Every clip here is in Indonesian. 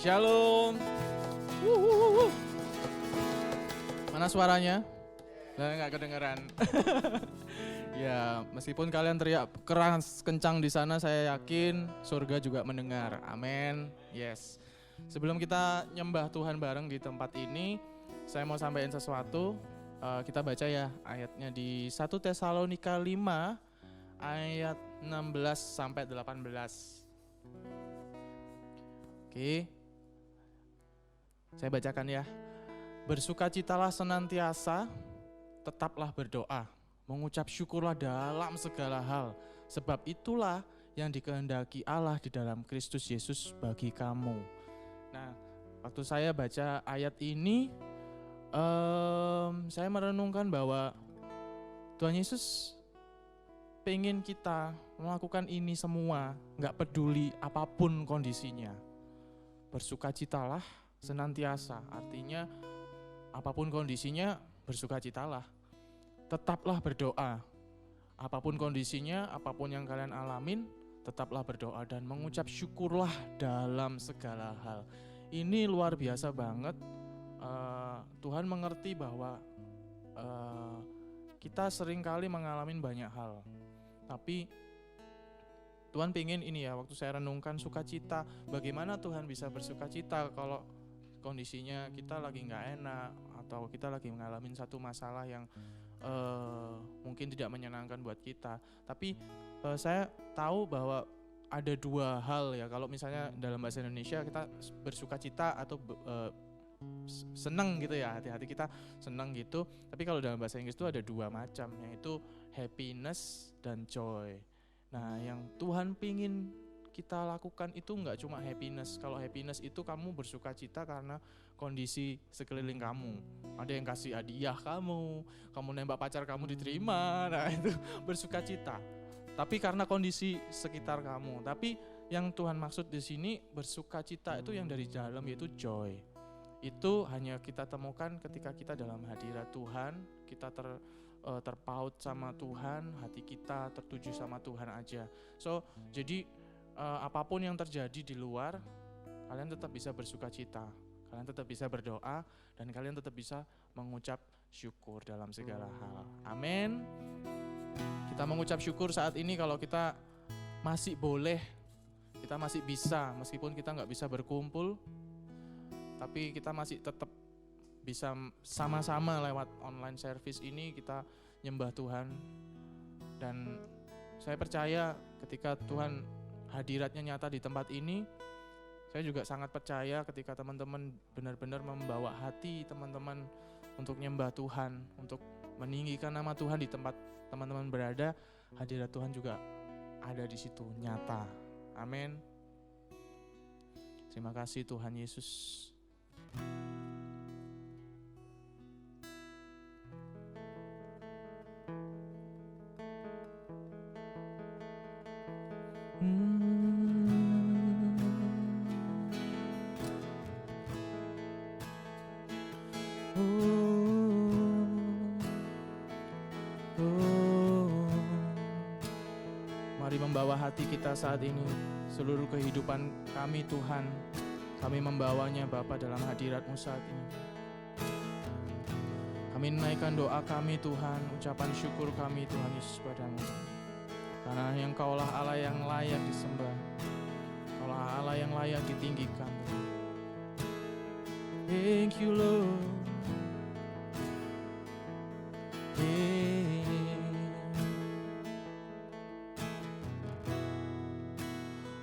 Shalom. Wuhuhuhu. Mana suaranya? Nah, nggak kedengeran. Ya, meskipun kalian teriak keras kencang di sana, saya yakin surga juga mendengar. Amin. Yes. Sebelum kita nyembah Tuhan bareng di tempat ini, saya mau sampaikan sesuatu. Kita baca ya ayatnya di 1 Tesalonika 5 ayat 16 sampai 18. Oke. Saya bacakan ya. Bersukacitalah senantiasa, tetaplah berdoa, mengucap syukurlah dalam segala hal, sebab itulah yang dikehendaki Allah di dalam Kristus Yesus bagi kamu. Nah, waktu saya baca ayat ini, saya merenungkan bahwa Tuhan Yesus pengen kita melakukan ini semua, gak peduli apapun kondisinya. Bersukacitalah senantiasa, artinya apapun kondisinya bersukacitalah. Tetaplah berdoa, apapun kondisinya, apapun yang kalian alamin, tetaplah berdoa dan mengucap syukurlah dalam segala hal. Ini luar biasa banget. Tuhan mengerti bahwa kita seringkali mengalami banyak hal, tapi Tuhan pengen ini ya, waktu saya renungkan sukacita, bagaimana Tuhan bisa bersukacita kalau kondisinya kita lagi gak enak, atau kita lagi mengalami satu masalah yang mungkin tidak menyenangkan buat kita. Tapi saya tahu bahwa ada dua hal ya, kalau misalnya dalam bahasa Indonesia kita bersukacita atau senang gitu ya, hati-hati kita senang gitu. Tapi kalau dalam bahasa Inggris itu ada dua macam, yaitu happiness dan joy. Nah, yang Tuhan pingin kita lakukan itu enggak cuma happiness. Kalau happiness itu kamu bersukacita karena kondisi sekeliling kamu. Ada yang kasih hadiah kamu nembak pacar kamu diterima, nah itu bersukacita. Tapi karena kondisi sekitar kamu. Tapi yang Tuhan maksud di sini bersukacita itu yang dari dalam, yaitu joy. Itu hanya kita temukan ketika kita dalam hadirat Tuhan, kita terpaut sama Tuhan, hati kita tertuju sama Tuhan aja. So, jadi apapun yang terjadi di luar, kalian tetap bisa bersukacita, kalian tetap bisa berdoa, dan kalian tetap bisa mengucap syukur dalam segala hal. Amin. Kita mengucap syukur saat ini kalau kita masih boleh, kita masih bisa, meskipun kita nggak bisa berkumpul, tapi kita masih tetap bisa sama-sama lewat online service ini kita nyembah Tuhan. Dan saya percaya ketika Tuhan hadiratnya nyata di tempat ini, saya juga sangat percaya ketika teman-teman benar-benar membawa hati teman-teman untuk nyembah Tuhan, untuk meninggikan nama Tuhan di tempat teman-teman berada, hadirat Tuhan juga ada di situ nyata. Amin. Terima kasih Tuhan Yesus. Mari membawa hati kita saat ini, seluruh kehidupan kami Tuhan, kami membawanya Bapa dalam hadirat-Mu saat ini. Kami menaikkan doa kami Tuhan, ucapan syukur kami Tuhan Yesus padamu. Karena Engkaulah Allah yang layak disembah, Engkaulah Allah yang layak ditinggikan. Thank you Lord.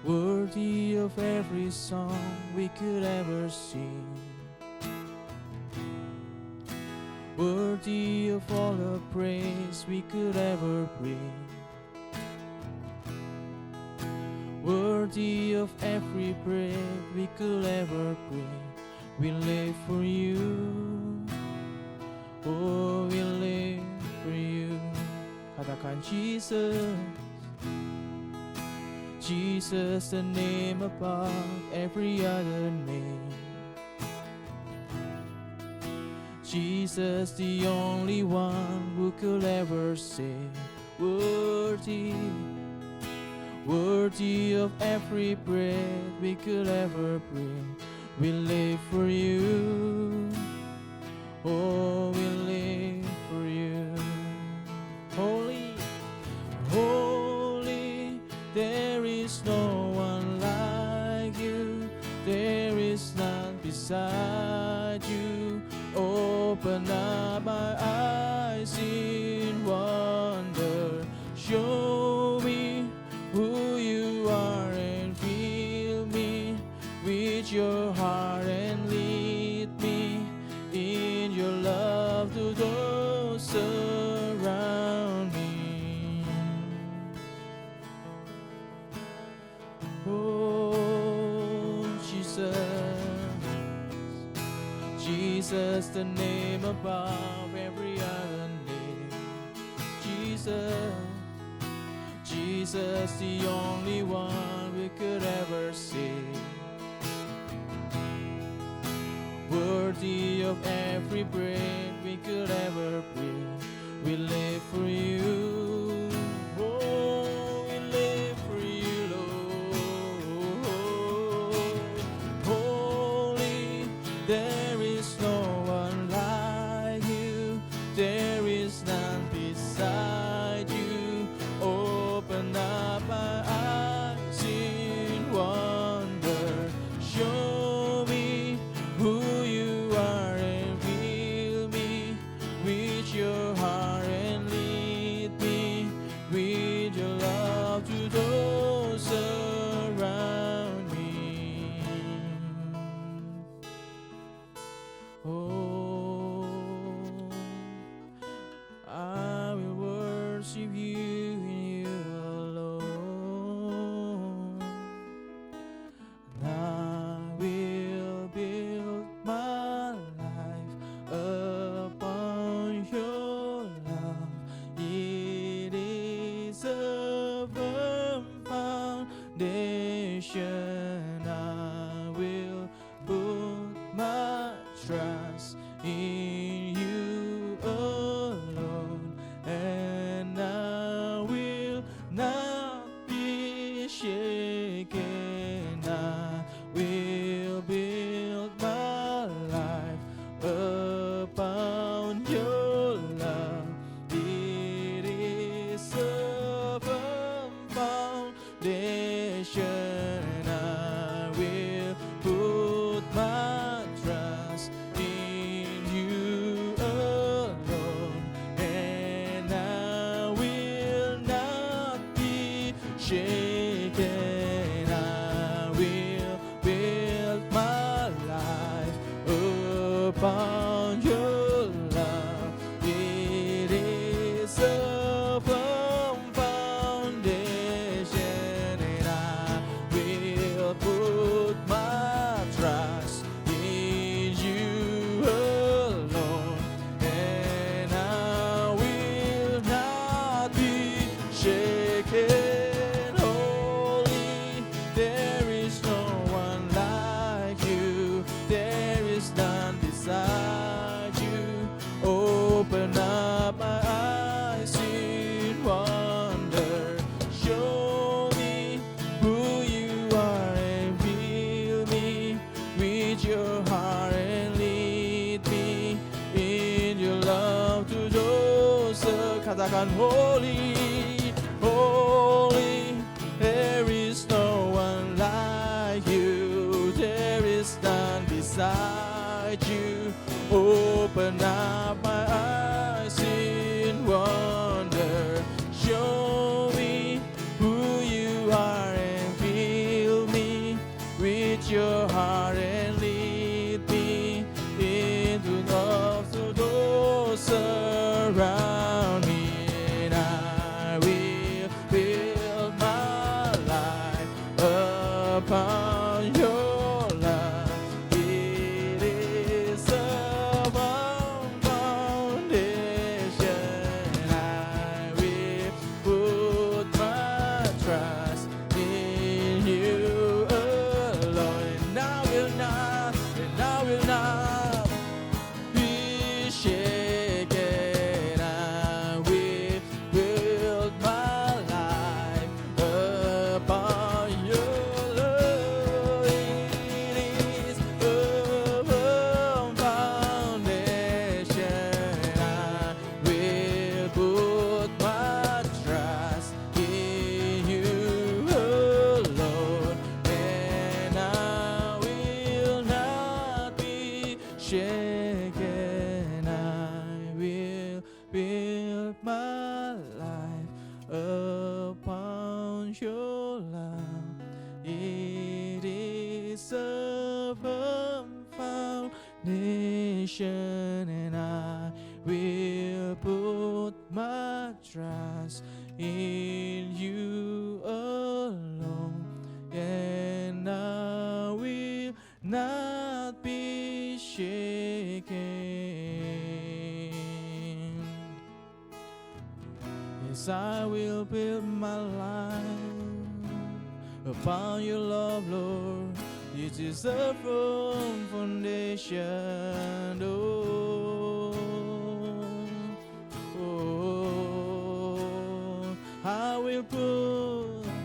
Worthy of every song we could ever sing, worthy of all the praise we could ever bring, worthy of every breath we could ever bring. We live for you, oh we live for you. Katakan Jesus, Jesus, the name above every other name. Jesus, the only one who could ever save. Worthy, worthy of every breath we could ever bring. We live for you. Oh, we live for you. Holy, holy, there is no one like you. There is none beside you. Open up my eyes in wonder. Show me who you are and fill me with your heart and lead me in your love to those around me. Oh, Jesus, the name above every other name. Jesus, the only one we could ever see. Worthy of every breath we could ever breathe. We live for you. Oh, we live for you, Lord. Holy, there is no one like you. There is none beside you. Open up my eyes in wonder. Show me who you are and fill me with your heart and lead me with your love to those around me. Oh, I will worship you and you alone. And I will build my life upon your love. It is a firm foundation. I will put my trust in you alone, and I will not be shaken. I will build my life upon your love. It is a firm foundation. I will put my trust in you alone, and I will not be shaken. I will build my life upon your love. It is a firm foundation, and I will put my trust in you alone, and I will not be shaken. Holy, there is no one like you. There is none beside you. Open up my eyes in wonder. Show me who you are and fill me with your heart and lead me in your love to those. Katakan holy, holy, there is no one like you. There is none beside you. Open up my eyes in wonder. Show me who you are and fill me with your heart and lead me into love to those around me. And I will build my life upon your love. It is a firm foundation. I build my life upon your love. It is a firm foundation, and I will put my trust in you alone, and I will not be shaken. Yes, I will build my life upon your love, Lord. It is a firm foundation.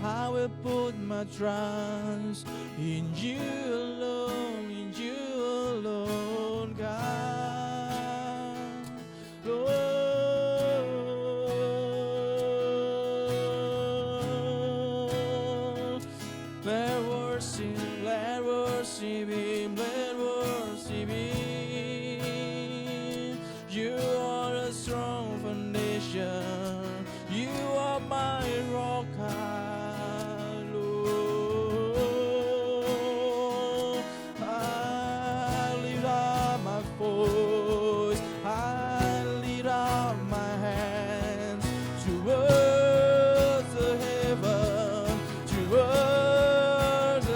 I will put my trust in you alone, God. Lord, let worship Him, let worship Him. You are a strong foundation. You are my rock, Lord. I lift up my voice, I lift up my hands towards the heaven, towards the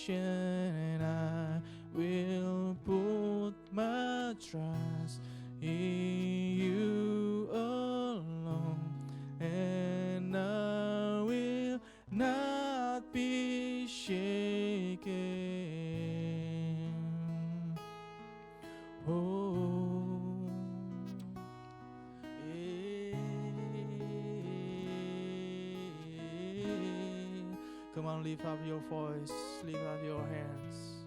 and I will put my trust in you alone, and I will not be shaken. Come on, lift up your voice, lift up your hands.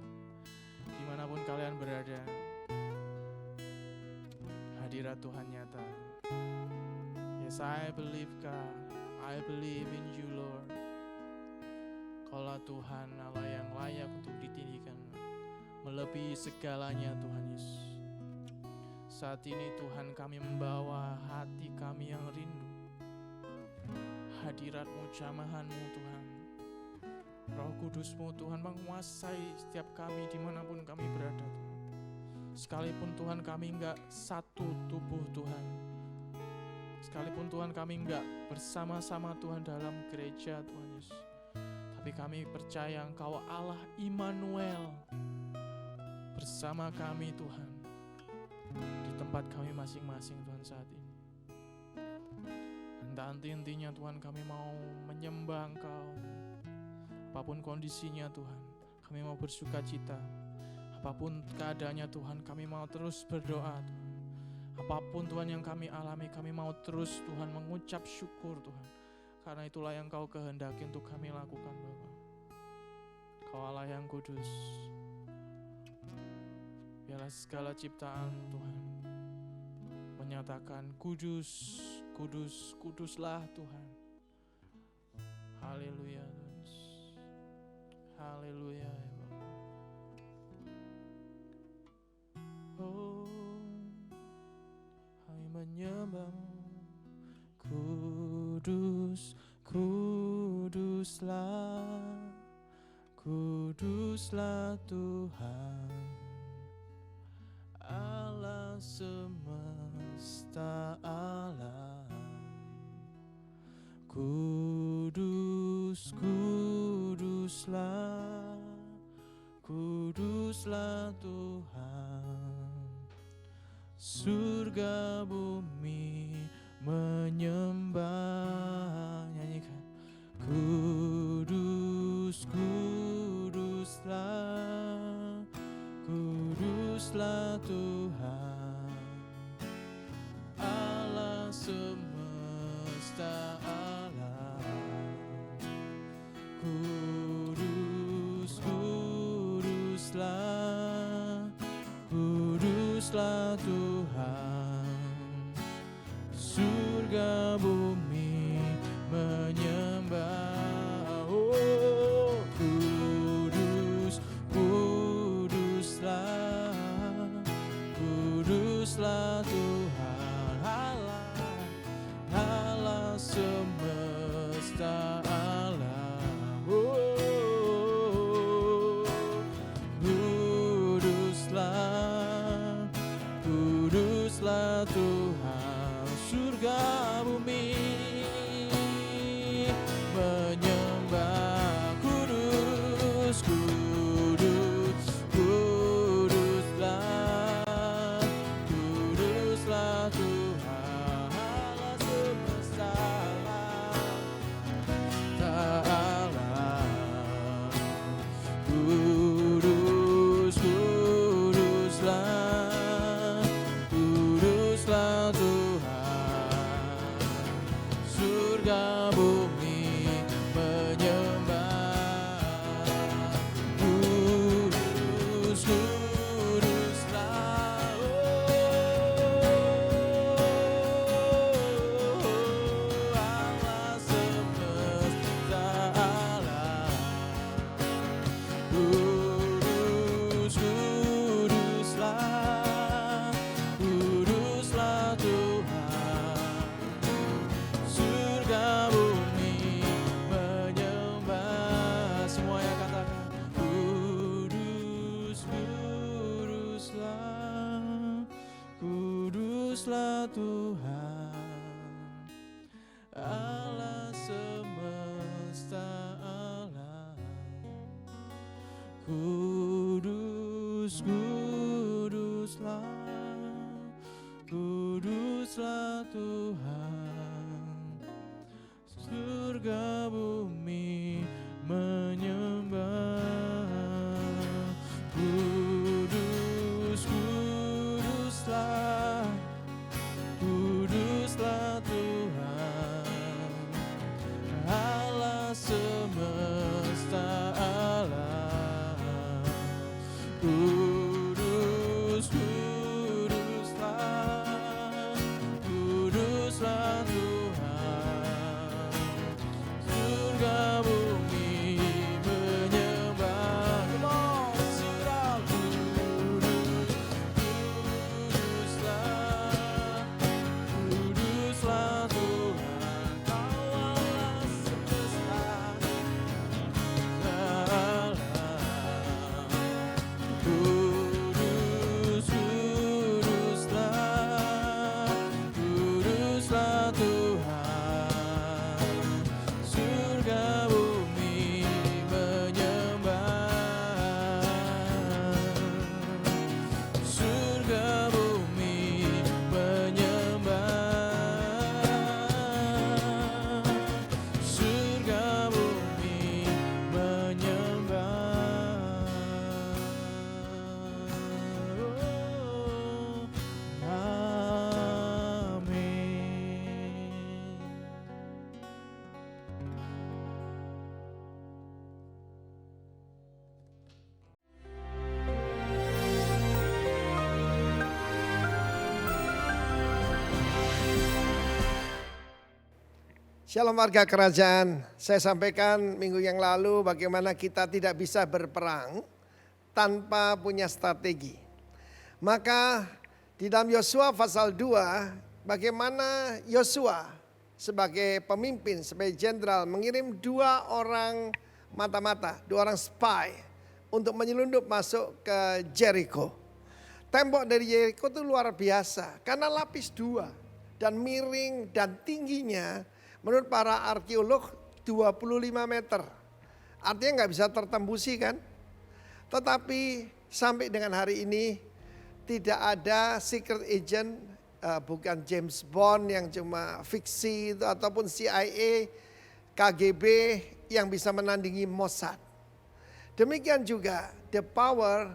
Dimanapun kalian berada, hadirat Tuhan nyata. Yes, I believe God, I believe in you, Lord. Kaulah Tuhan Allah yang layak untuk ditinggikan, melebihi segalanya Tuhan Yesus. Saat ini Tuhan, kami membawa hati kami yang rindu hadirat-Mu, jamahan-Mu Tuhan. Roh Kudus-Mu Tuhan menguasai setiap kami dimanapun kami berada Tuhan. Sekalipun Tuhan kami enggak satu tubuh Tuhan, sekalipun Tuhan kami enggak bersama-sama Tuhan dalam gereja Tuhan Yesus, tapi kami percaya Engkau Allah Immanuel bersama kami Tuhan, di tempat kami masing-masing Tuhan saat ini. Entah intinya Tuhan, kami mau menyembah Engkau. Apapun kondisinya Tuhan, kami mau bersuka cita. Apapun keadaannya Tuhan, kami mau terus berdoa Tuhan. Apapun Tuhan yang kami alami, kami mau terus Tuhan mengucap syukur Tuhan. Karena itulah yang Kau kehendaki untuk kami lakukan Bapa. Kau Allah yang kudus. Biarlah segala ciptaan Tuhan menyatakan kudus, kudus, kuduslah Tuhan. Haleluya. Haleluya ya Bapa. Oh, kami menyembah-Mu. Kudus, kuduslah, kuduslah Tuhan Allah semesta alam. Kudus, kuduslah, kuduslah Tuhan. Surga bumi menyembah, nyanyikan. Kudus, kuduslah, kuduslah Tuhan Allah semesta alam. Kudus, kuduslah, kuduslah Tuhan. Surga bumi menyembah. Oh, kudus, kuduslah, kuduslah Tuhan Allah, Allah semesta alam. Oh, kuduslah, kuduslah Tuhan. Surga bumi menyembah. Kudus, kudus, kuduslah, kuduslah Tuhan Allah semesta alam. Kudus, kuduslah, kuduslah Tuhan. Surga bumi menyembah. Kudus, kuduslah, oh, Allah semesta alam. Kudus, kuduslah, kuduslah Tuhan. Surga bumi menyembah. Semuanya katakan. Kudus, kuduslah, kuduslah Tuhan Allah semesta alam. Kudus, kuduslah, kuduslah Tuhan. Surga bumi menyembah. Kudus, kuduslah, kuduslah Tuhan Allah semesta alam. Kudus, kuduslah, kuduslah Tuhan. Shalom warga kerajaan, saya sampaikan minggu yang lalu bagaimana kita tidak bisa berperang tanpa punya strategi. Maka di dalam Yosua pasal 2, bagaimana Yosua sebagai pemimpin, sebagai jenderal mengirim 2 orang mata-mata, 2 orang spy untuk menyelundup masuk ke Jericho. Tembok dari Jericho itu luar biasa karena lapis 2 dan miring dan tingginya menurut para arkeolog 25 meter. Artinya nggak bisa tertembusi kan? Tetapi sampai dengan hari ini tidak ada secret agent, bukan James Bond yang cuma fiksi itu, ataupun CIA, KGB yang bisa menandingi Mossad. Demikian juga the power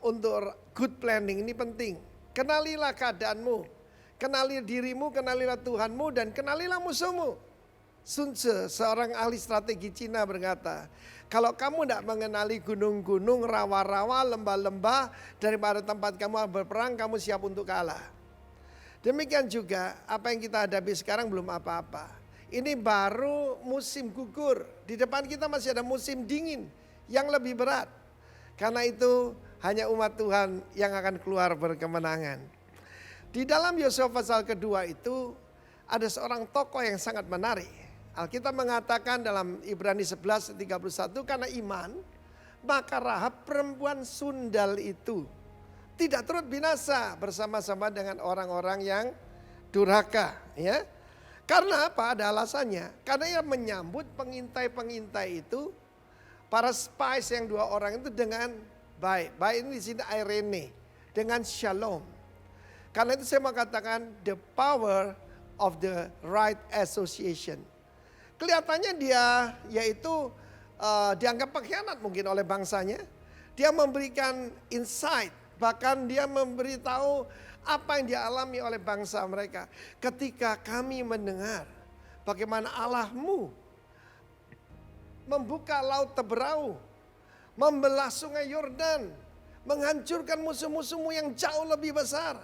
untuk good planning ini penting. Kenalilah keadaanmu. Kenali dirimu, kenalilah Tuhanmu, dan kenalilah musuhmu. Sun Tzu, seorang ahli strategi Cina berkata, kalau kamu tidak mengenali gunung-gunung, rawa-rawa, lembah-lembah, daripada tempat kamu berperang, kamu siap untuk kalah. Demikian juga apa yang kita hadapi sekarang belum apa-apa. Ini baru musim gugur. Di depan kita masih ada musim dingin yang lebih berat. Karena itu hanya umat Tuhan yang akan keluar berkemenangan. Di dalam Yosua pasal kedua itu ada seorang tokoh yang sangat menarik. Alkitab mengatakan dalam Ibrani 11:31, karena iman maka Rahab perempuan sundal itu tidak turut binasa bersama-sama dengan orang-orang yang durhaka. Ya. Karena apa? Ada alasannya. Karena ia menyambut pengintai-pengintai itu, para spies yang 2 orang itu dengan baik. Baik ini di sini Irene, dengan shalom. Karena itu saya mau katakan the power of the right association. Kelihatannya dia yaitu dianggap pengkhianat mungkin oleh bangsanya. Dia memberikan insight, bahkan dia memberitahu apa yang dialami oleh bangsa mereka. Ketika kami mendengar bagaimana Allahmu membuka laut Teberau, membelah sungai Yordan, menghancurkan musuh-musuhmu yang jauh lebih besar.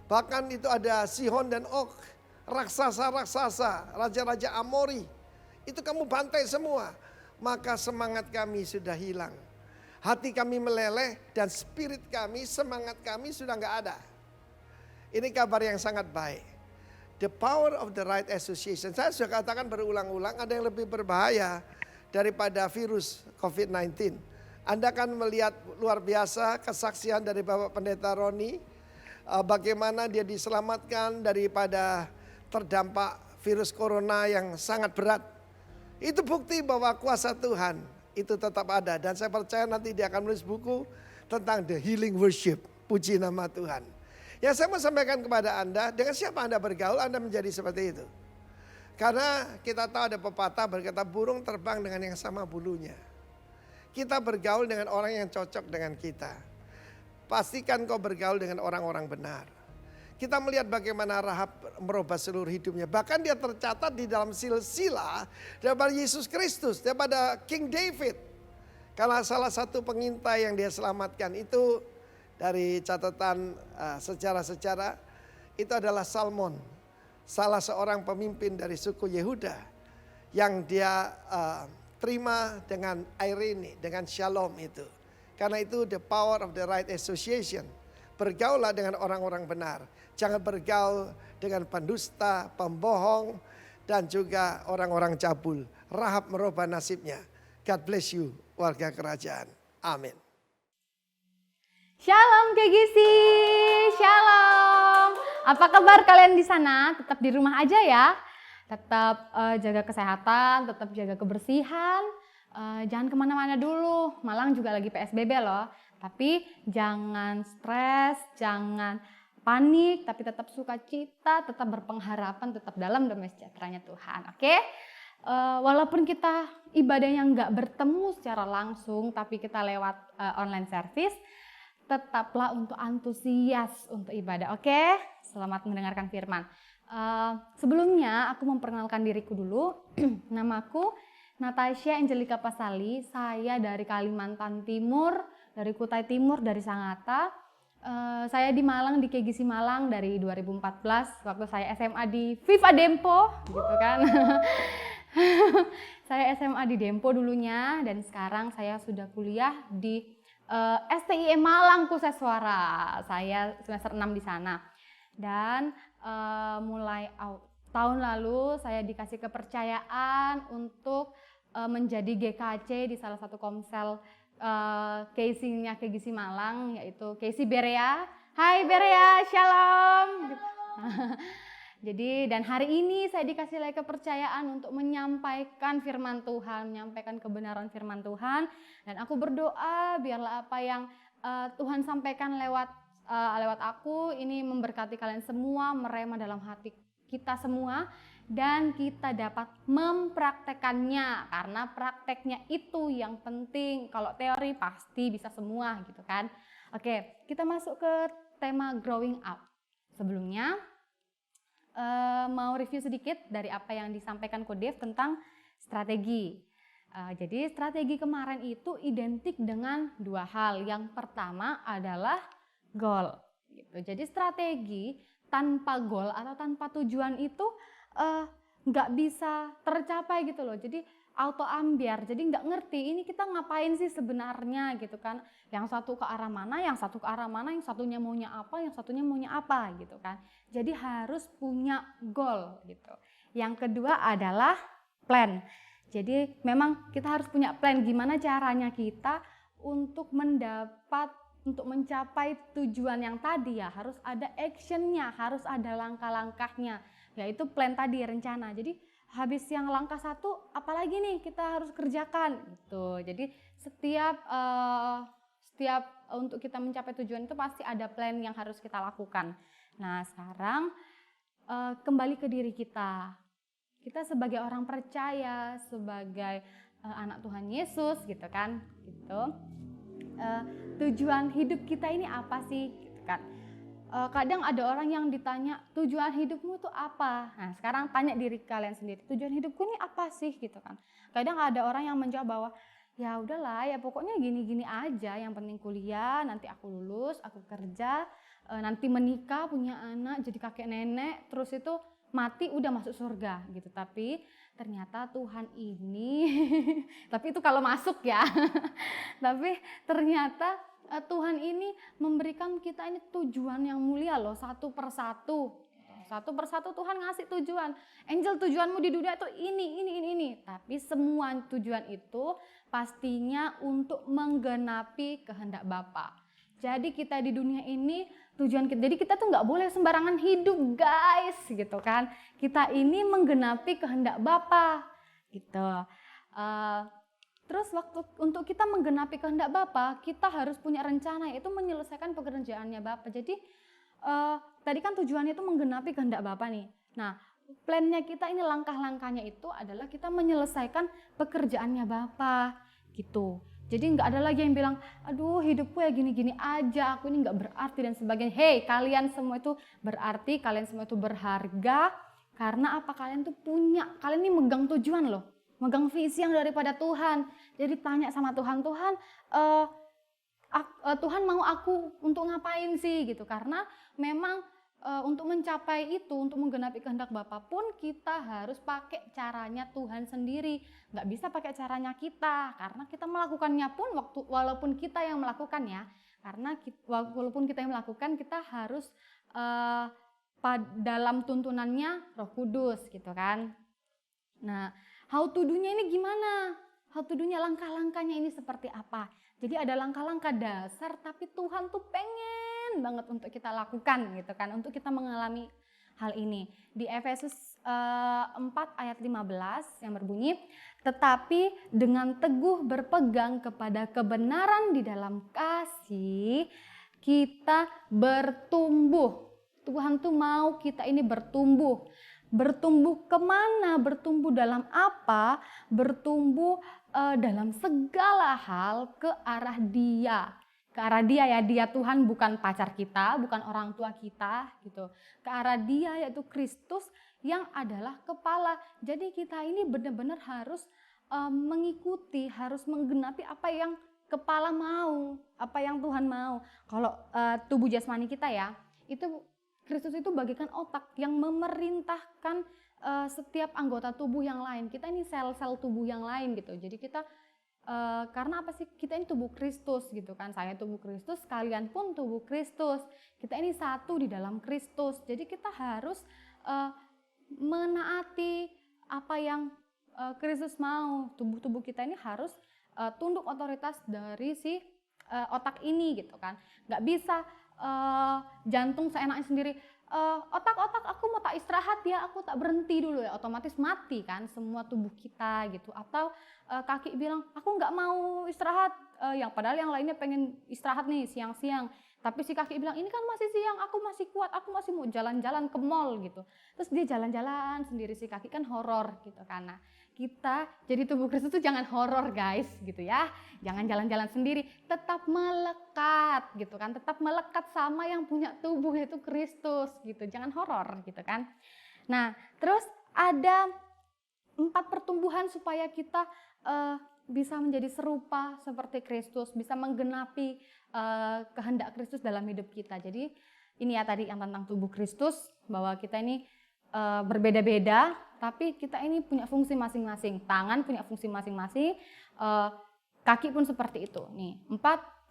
Bahkan itu ada Sihon dan Og, raksasa-raksasa, raja-raja Amori. Itu kamu bantai semua. Maka semangat kami sudah hilang. Hati kami meleleh dan spirit kami, semangat kami sudah enggak ada. Ini kabar yang sangat baik. The power of the right association. Saya sudah katakan berulang-ulang, ada yang lebih berbahaya daripada virus COVID-19. Anda akan melihat luar biasa kesaksian dari Bapak Pendeta Roni. Bagaimana dia diselamatkan daripada terdampak virus corona yang sangat berat. Itu bukti bahwa kuasa Tuhan itu tetap ada. Dan saya percaya nanti dia akan menulis buku tentang the healing worship. Puji nama Tuhan. Yang saya mau sampaikan kepada Anda, dengan siapa Anda bergaul, Anda menjadi seperti itu. Karena kita tahu ada pepatah berkata burung terbang dengan yang sama bulunya. Kita bergaul dengan orang yang cocok dengan kita. Pastikan kau bergaul dengan orang-orang benar. Kita melihat bagaimana Rahab merubah seluruh hidupnya. Bahkan dia tercatat di dalam silsilah daripada Yesus Kristus, daripada King David. Karena salah satu pengintai yang dia selamatkan itu dari catatan sejarah-sejarah itu adalah Salmon. Salah seorang pemimpin dari suku Yehuda yang dia terima dengan Irene, dengan shalom itu. Karena itu the power of the right association. Bergaullah dengan orang-orang benar. Jangan bergaul dengan pendusta, pembohong, dan juga orang-orang cabul. Rahab merubah nasibnya. God bless you warga kerajaan. Amin. Shalom KGC, shalom. Apa kabar kalian di sana? Tetap di rumah aja ya. Tetap jaga kesehatan, tetap jaga kebersihan. Jangan kemana-mana dulu, Malang juga lagi PSBB loh. Tapi jangan stres, jangan panik, tapi tetap sukacita, tetap berpengharapan, tetap dalam damai sejahteranya Tuhan. Oke? Walaupun kita ibadahnya nggak bertemu secara langsung, tapi kita lewat online service, tetaplah untuk antusias untuk ibadah. Oke? Selamat mendengarkan firman. Sebelumnya aku memperkenalkan diriku dulu. Namaku Natasha Angelica Pasali, saya dari Kalimantan Timur, dari Kutai Timur, dari Sangatta. Saya di Malang, di KGC Malang dari 2014, waktu saya SMA di Viva Dempo, gitu kan. Saya SMA di Dempo dulunya, dan sekarang saya sudah kuliah di STIM Malang Kuseswara. Saya semester 6 di sana. Dan mulai tahun lalu saya dikasih kepercayaan untuk menjadi GKC di salah satu komsel KGC-nya KGC Malang, yaitu KGC Berea. Hai Berea, shalom. Jadi, dan hari ini saya dikasih lagi kepercayaan untuk menyampaikan firman Tuhan, menyampaikan kebenaran firman Tuhan. Dan aku berdoa biarlah apa yang Tuhan sampaikan lewat aku ini memberkati kalian semua, merema dalam hati kita semua, dan kita dapat mempraktekannya, karena prakteknya itu yang penting. Kalau teori pasti bisa semua gitu kan. Oke, kita masuk ke tema growing up. Sebelumnya mau review sedikit dari apa yang disampaikan Kodev tentang strategi. Jadi strategi kemarin itu identik dengan dua hal. Yang pertama adalah goal. Gitu. Jadi strategi tanpa goal atau tanpa tujuan itu nggak bisa tercapai gitu loh. Jadi auto ambiar, jadi nggak ngerti ini kita ngapain sih sebenarnya gitu kan. Yang satu ke arah mana, yang satu ke arah mana, yang satunya maunya apa, yang satunya maunya apa gitu kan. Jadi harus punya goal gitu. Yang kedua adalah plan. Jadi memang kita harus punya plan gimana caranya kita untuk mencapai tujuan yang tadi ya. Harus ada actionnya, harus ada langkah-langkahnya, yaitu plan tadi, rencana. Jadi habis yang langkah satu, apalagi nih kita harus kerjakan gitu. Jadi setiap untuk kita mencapai tujuan itu pasti ada plan yang harus kita lakukan. Nah sekarang kembali ke diri kita. Kita sebagai orang percaya, sebagai anak Tuhan Yesus gitu kan, gitu. Tujuan hidup kita ini apa sih? Gitu kan. Kadang ada orang yang ditanya tujuan hidupmu itu apa? Nah sekarang tanya diri kalian sendiri, tujuan hidupku ini apa sih gitu kan? Kadang ada orang yang menjawab bahwa ya udahlah ya pokoknya gini-gini aja, yang penting kuliah, nanti aku lulus, aku kerja, nanti menikah, punya anak, jadi kakek nenek, terus itu mati udah masuk surga gitu. Tapi ternyata Tuhan ini, tapi itu kalau masuk ya, tapi ternyata Tuhan ini memberikan kita ini tujuan yang mulia loh, satu persatu. Satu persatu Tuhan ngasih tujuan. Angel, tujuanmu di dunia itu ini. Tapi semua tujuan itu pastinya untuk menggenapi kehendak Bapa. Jadi kita di dunia ini tujuan kita. Jadi kita tuh nggak boleh sembarangan hidup guys, gitu kan. Kita ini menggenapi kehendak Bapa, gitu. Terus waktu untuk kita menggenapi kehendak Bapa, kita harus punya rencana, yaitu menyelesaikan pekerjaannya Bapa. Jadi tadi kan tujuannya itu menggenapi kehendak Bapa nih. Nah, plannya kita ini, langkah-langkahnya itu adalah kita menyelesaikan pekerjaannya Bapa, gitu. Jadi nggak ada lagi yang bilang, aduh hidupku ya gini-gini aja, aku ini nggak berarti dan sebagainya. Hei, kalian semua itu berarti, kalian semua itu berharga, karena apa? Kalian tuh punya, kalian ini megang tujuan loh. Megang visi yang daripada Tuhan. Jadi tanya sama Tuhan, Tuhan mau aku untuk ngapain sih gitu. Karena memang untuk mencapai itu, untuk menggenapi kehendak Bapa pun kita harus pakai caranya Tuhan sendiri. Nggak bisa pakai caranya kita, karena kita melakukannya pun walaupun kita yang melakukannya. Karena walaupun kita yang melakukan, kita harus dalam tuntunannya Roh Kudus gitu kan. Nah, how to do-nya ini gimana? How to do-nya, langkah-langkahnya ini seperti apa? Jadi ada langkah-langkah dasar, tapi Tuhan tuh pengen banget untuk kita lakukan gitu kan, untuk kita mengalami hal ini. Di Efesus 4 ayat 15 yang berbunyi, tetapi dengan teguh berpegang kepada kebenaran di dalam kasih, kita bertumbuh. Tuhan tuh mau kita ini bertumbuh. Bertumbuh kemana? Bertumbuh dalam apa? Bertumbuh dalam segala hal ke arah Dia. Ke arah Dia ya, Dia Tuhan, bukan pacar kita, bukan orang tua kita gitu. Ke arah Dia yaitu Kristus yang adalah kepala. Jadi kita ini benar-benar harus mengikuti, harus menggenapi apa yang kepala mau, apa yang Tuhan mau. Kalau tubuh jasmani kita ya, itu Kristus itu bagaikan otak yang memerintahkan setiap anggota tubuh yang lain. Kita ini sel-sel tubuh yang lain gitu. Jadi kita karena apa sih? Kita ini tubuh Kristus gitu kan. Saya tubuh Kristus, kalian pun tubuh Kristus. Kita ini satu di dalam Kristus. Jadi kita harus menaati apa yang Kristus mau. Tubuh-tubuh kita ini harus tunduk otoritas dari si otak ini gitu kan. Nggak bisa jantung seenaknya sendiri. Otak-otak aku mau tak istirahat ya, aku tak berhenti dulu ya, otomatis mati kan semua tubuh kita gitu. Atau kaki bilang aku nggak mau istirahat, yang padahal yang lainnya pengen istirahat nih siang-siang, tapi si kaki bilang ini kan masih siang, aku masih kuat, aku masih mau jalan-jalan ke mall gitu. Terus dia jalan-jalan sendiri, si kaki kan horor gitu kan. Nah, kita jadi tubuh Kristus itu jangan horor guys gitu ya, jangan jalan-jalan sendiri, tetap melekat gitu kan, tetap melekat sama yang punya tubuh yaitu Kristus gitu, jangan horor gitu kan. Nah terus ada 4 pertumbuhan supaya kita bisa menjadi serupa seperti Kristus, bisa menggenapi kehendak Kristus dalam hidup kita. Jadi ini ya tadi yang tentang tubuh Kristus, bahwa kita ini berbeda-beda, tapi kita ini punya fungsi masing-masing. Tangan punya fungsi masing-masing, kaki pun seperti itu. Nih, 4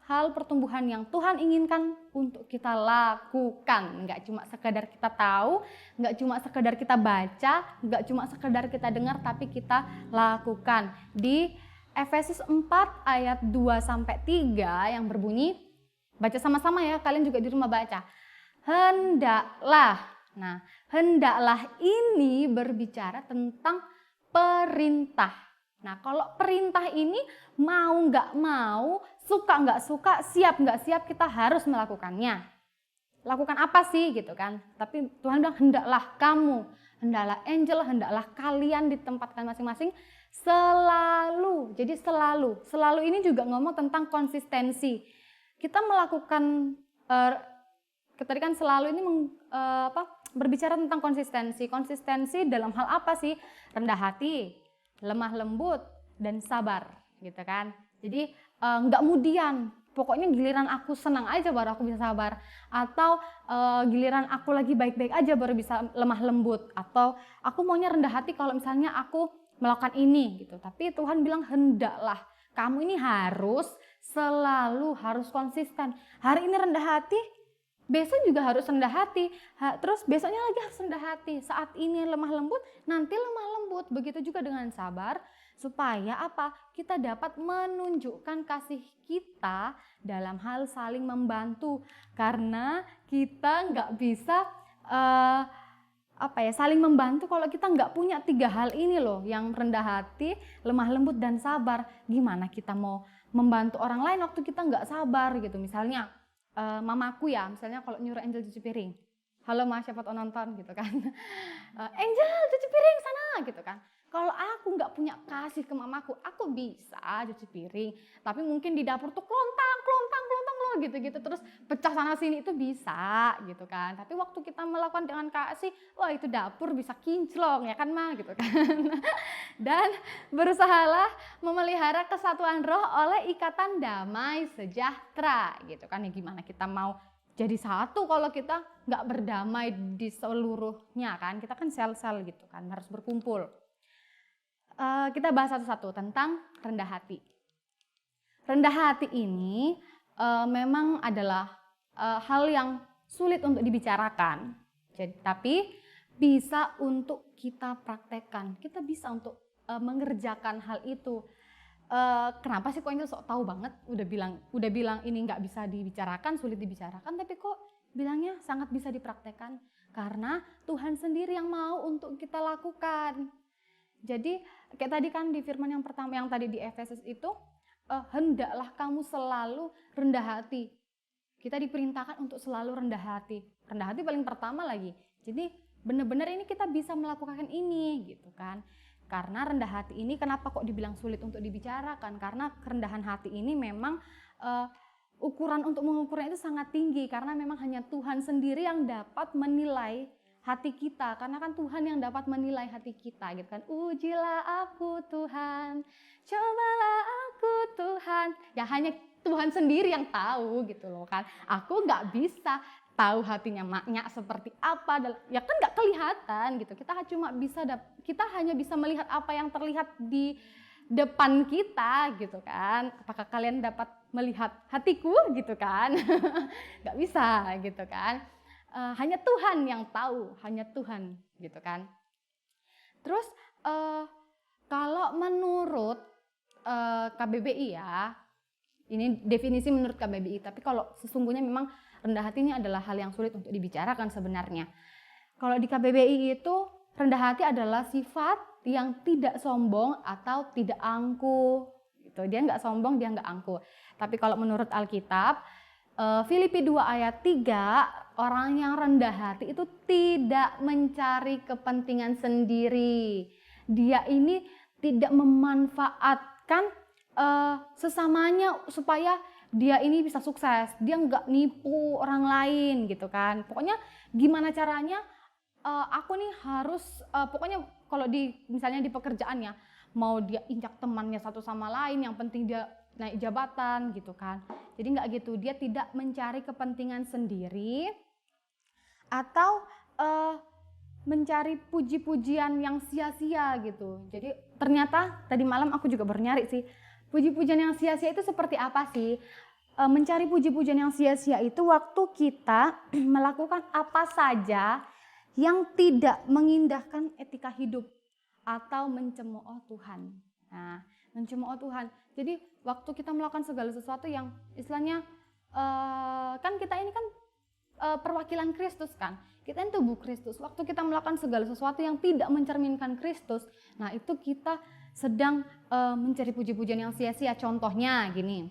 hal pertumbuhan yang Tuhan inginkan untuk kita lakukan. Nggak cuma sekedar kita tahu, nggak cuma sekedar kita baca, nggak cuma sekedar kita dengar, tapi kita lakukan. Di Efesus 4 ayat 2-3 yang berbunyi, baca sama-sama ya, kalian juga di rumah baca. Hendaklah. Nah, hendaklah ini berbicara tentang perintah. Nah, kalau perintah ini mau nggak mau, suka nggak suka, siap nggak siap, kita harus melakukannya. Lakukan apa sih gitu kan? Tapi Tuhan bilang hendaklah kamu, hendaklah Angel, hendaklah kalian ditempatkan masing-masing selalu. Jadi selalu ini juga ngomong tentang konsistensi. Kita melakukan tadi kan selalu ini berbicara tentang konsistensi. Konsistensi dalam hal apa sih? Rendah hati, lemah lembut, dan sabar, gitu kan. Jadi nggak kemudian, pokoknya giliran aku senang aja baru aku bisa sabar. Atau giliran aku lagi baik-baik aja baru bisa lemah lembut. Atau aku maunya rendah hati kalau misalnya aku melakukan ini, gitu. Tapi Tuhan bilang hendaklah. Kamu ini selalu harus konsisten. Hari ini rendah hati, besok juga harus rendah hati, terus besoknya lagi harus rendah hati. Saat ini lemah lembut, nanti lemah lembut. Begitu juga dengan sabar, supaya apa? Kita dapat menunjukkan kasih kita dalam hal saling membantu. Karena kita nggak bisa saling membantu kalau kita nggak punya 3 hal ini loh, yang rendah hati, lemah lembut, dan sabar. Gimana kita mau membantu orang lain waktu kita nggak sabar gitu? Misalnya mamaku ya, misalnya kalau nyuruh Angel cuci piring, halo Ma, siapa tau nonton gitu kan, Angel cuci piring sana gitu kan. Kalau aku nggak punya kasih ke mamaku, aku bisa cuci piring, tapi mungkin di dapur tuh klontang gitu-gitu, terus pecah sana sini, itu bisa gitu kan. Tapi waktu kita melakukan dengan kasih, wah itu dapur bisa kinclong ya kan Ma gitu kan. Dan berusahalah memelihara kesatuan roh oleh ikatan damai sejahtera gitu kan. Ya gimana kita mau jadi satu kalau kita nggak berdamai di seluruhnya kan. Kita kan sel-sel gitu kan, harus berkumpul. Kita bahas satu-satu tentang rendah hati. Rendah hati ini memang adalah hal yang sulit untuk dibicarakan, tapi bisa untuk kita praktekkan. Kita bisa untuk mengerjakan hal itu. Kenapa sih kok Angel sok tahu banget? Udah bilang ini nggak bisa dibicarakan, sulit dibicarakan, tapi kok bilangnya sangat bisa dipraktekkan? Karena Tuhan sendiri yang mau untuk kita lakukan. Jadi kayak tadi kan di firman yang pertama yang tadi di Efesus itu, hendaklah kamu selalu rendah hati. Kita diperintahkan untuk selalu rendah hati. Rendah hati paling pertama lagi. Jadi benar-benar ini kita bisa melakukan ini gitu kan. Karena rendah hati ini kenapa kok dibilang sulit untuk dibicarakan? Karena kerendahan hati ini memang ukuran untuk mengukurnya itu sangat tinggi. Karena memang hanya Tuhan sendiri yang dapat menilai hati kita, karena kan Tuhan yang dapat menilai hati kita gitu kan. Ujilah aku Tuhan, cobalah aku Tuhan. Ya hanya Tuhan sendiri yang tahu gitu loh kan. Aku nggak bisa tahu hatinya maknya seperti apa, ya kan nggak kelihatan gitu. Kita hanya bisa melihat apa yang terlihat di depan kita gitu kan. Apakah kalian dapat melihat hatiku gitu kan? Nggak bisa gitu kan. Hanya Tuhan yang tahu, hanya Tuhan gitu kan. Terus kalau menurut KBBI ya, ini definisi menurut KBBI, tapi kalau sesungguhnya memang rendah hati ini adalah hal yang sulit untuk dibicarakan sebenarnya. Kalau di KBBI itu rendah hati adalah sifat yang tidak sombong atau tidak angkuh. Gitu. Dia nggak sombong, dia nggak angkuh. Tapi kalau menurut Alkitab, Filipi 2 ayat 3, orang yang rendah hati itu tidak mencari kepentingan sendiri. Dia ini tidak memanfaatkan sesamanya supaya dia ini bisa sukses. Dia nggak nipu orang lain gitu kan. Pokoknya gimana caranya aku nih harus, pokoknya kalau misalnya di pekerjaannya, mau dia injak temannya satu sama lain, yang penting dia naik jabatan gitu kan. Jadi nggak gitu, dia tidak mencari kepentingan sendiri atau mencari puji-pujian yang sia-sia gitu. Jadi ternyata tadi malam aku juga bernyari sih, puji-pujian yang sia-sia itu seperti apa sih? Mencari puji-pujian yang sia-sia itu waktu kita melakukan apa saja yang tidak mengindahkan etika hidup atau mencemooh Tuhan. Nah, mencemooh Tuhan. Jadi waktu kita melakukan segala sesuatu yang istilahnya kan kita ini kan perwakilan Kristus kan. Kita ini tubuh Kristus. Waktu kita melakukan segala sesuatu yang tidak mencerminkan Kristus, nah itu kita sedang mencari puji-pujian yang sia-sia. Contohnya gini,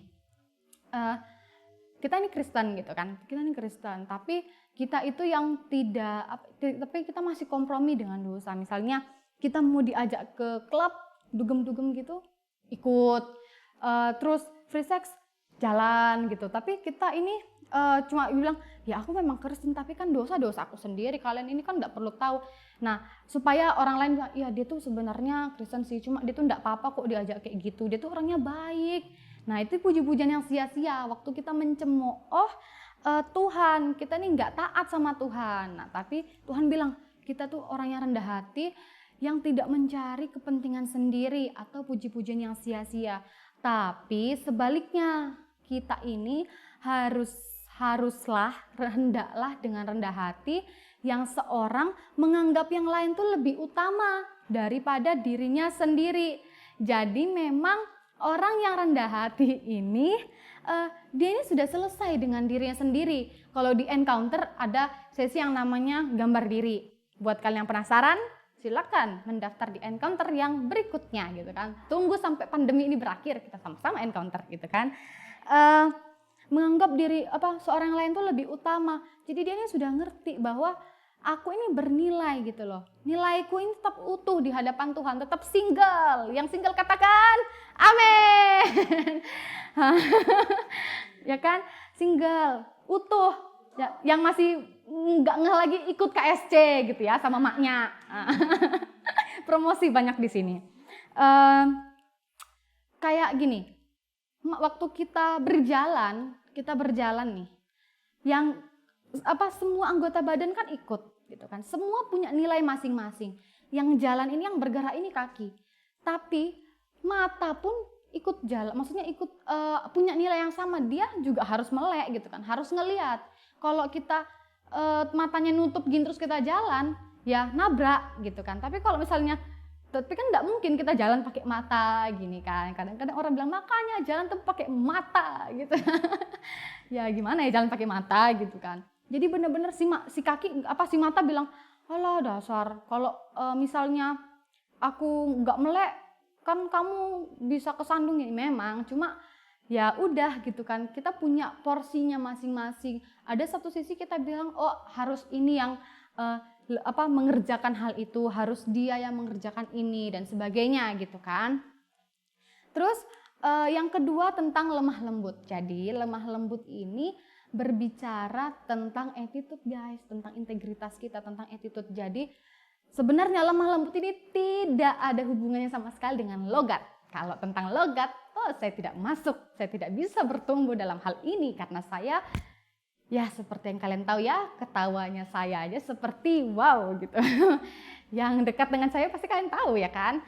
kita ini Kristen gitu kan, kita ini Kristen, tapi kita itu yang tapi kita masih kompromi dengan dosa. Misalnya kita mau diajak ke klub, dugem-dugem gitu, ikut, terus free sex, jalan gitu. Tapi kita ini cuma bilang, ya aku memang Kristen, tapi kan dosa aku sendiri, kalian ini kan nggak perlu tahu. Nah, supaya orang lain bilang, ya dia tuh sebenarnya Kristen sih, cuma dia tuh nggak apa-apa kok diajak kayak gitu, dia tuh orangnya baik. Nah, itu puji-pujian yang sia-sia, waktu kita mencemooh Tuhan, kita nih nggak taat sama Tuhan. Nah, tapi Tuhan bilang, kita tuh orang yang rendah hati, yang tidak mencari kepentingan sendiri atau puji-pujian yang sia-sia. Tapi sebaliknya, kita ini hendaklah dengan rendah hati yang seorang menganggap yang lain tuh lebih utama daripada dirinya sendiri. Jadi memang orang yang rendah hati ini dia ini sudah selesai dengan dirinya sendiri. Kalau di Encounter ada sesi yang namanya gambar diri. Buat kalian yang penasaran, silakan mendaftar di Encounter yang berikutnya gitu kan. Tunggu sampai pandemi ini berakhir, kita sama-sama Encounter gitu kan. Menganggap diri seorang lain tuh lebih utama. Jadi dia ini sudah ngerti bahwa aku ini bernilai gitu loh. Nilaiku ini tetap utuh di hadapan Tuhan, tetap single. Yang single katakan amin. Ya kan? Single, utuh. Ya, yang masih nggak ngeh lagi ikut KSC gitu ya sama maknya. Promosi banyak di sini. Kayak gini, waktu kita berjalan nih, yang semua anggota badan kan ikut gitu kan, semua punya nilai masing-masing. Yang jalan ini, yang bergerak ini kaki, tapi mata pun ikut jalan, maksudnya ikut punya nilai yang sama, dia juga harus melek gitu kan, harus ngelihat. Kalau kita matanya nutup gini terus kita jalan, ya nabrak gitu kan. Tapi kalau misalnya, tapi kan nggak mungkin kita jalan pakai mata gini kan. Kadang-kadang orang bilang makanya jalan tuh pakai mata gitu. Ya gimana ya jalan pakai mata gitu kan. Jadi bener-bener si mata bilang, alah dasar, kalau misalnya aku nggak melek kan kamu bisa kesandung ya. Memang, cuma ya udah gitu kan, kita punya porsinya masing-masing. Ada satu sisi kita bilang, oh harus ini yang mengerjakan hal itu, harus dia yang mengerjakan ini dan sebagainya gitu kan. Terus yang kedua tentang lemah lembut. Jadi lemah lembut ini berbicara tentang attitude guys, tentang integritas kita, tentang attitude. Jadi sebenarnya lemah lembut ini tidak ada hubungannya sama sekali dengan logat. Kalau tentang logat, saya tidak masuk, saya tidak bisa bertumbuh dalam hal ini karena saya, ya seperti yang kalian tahu ya, ketawanya saya aja seperti wow gitu. Yang dekat dengan saya pasti kalian tahu ya kan.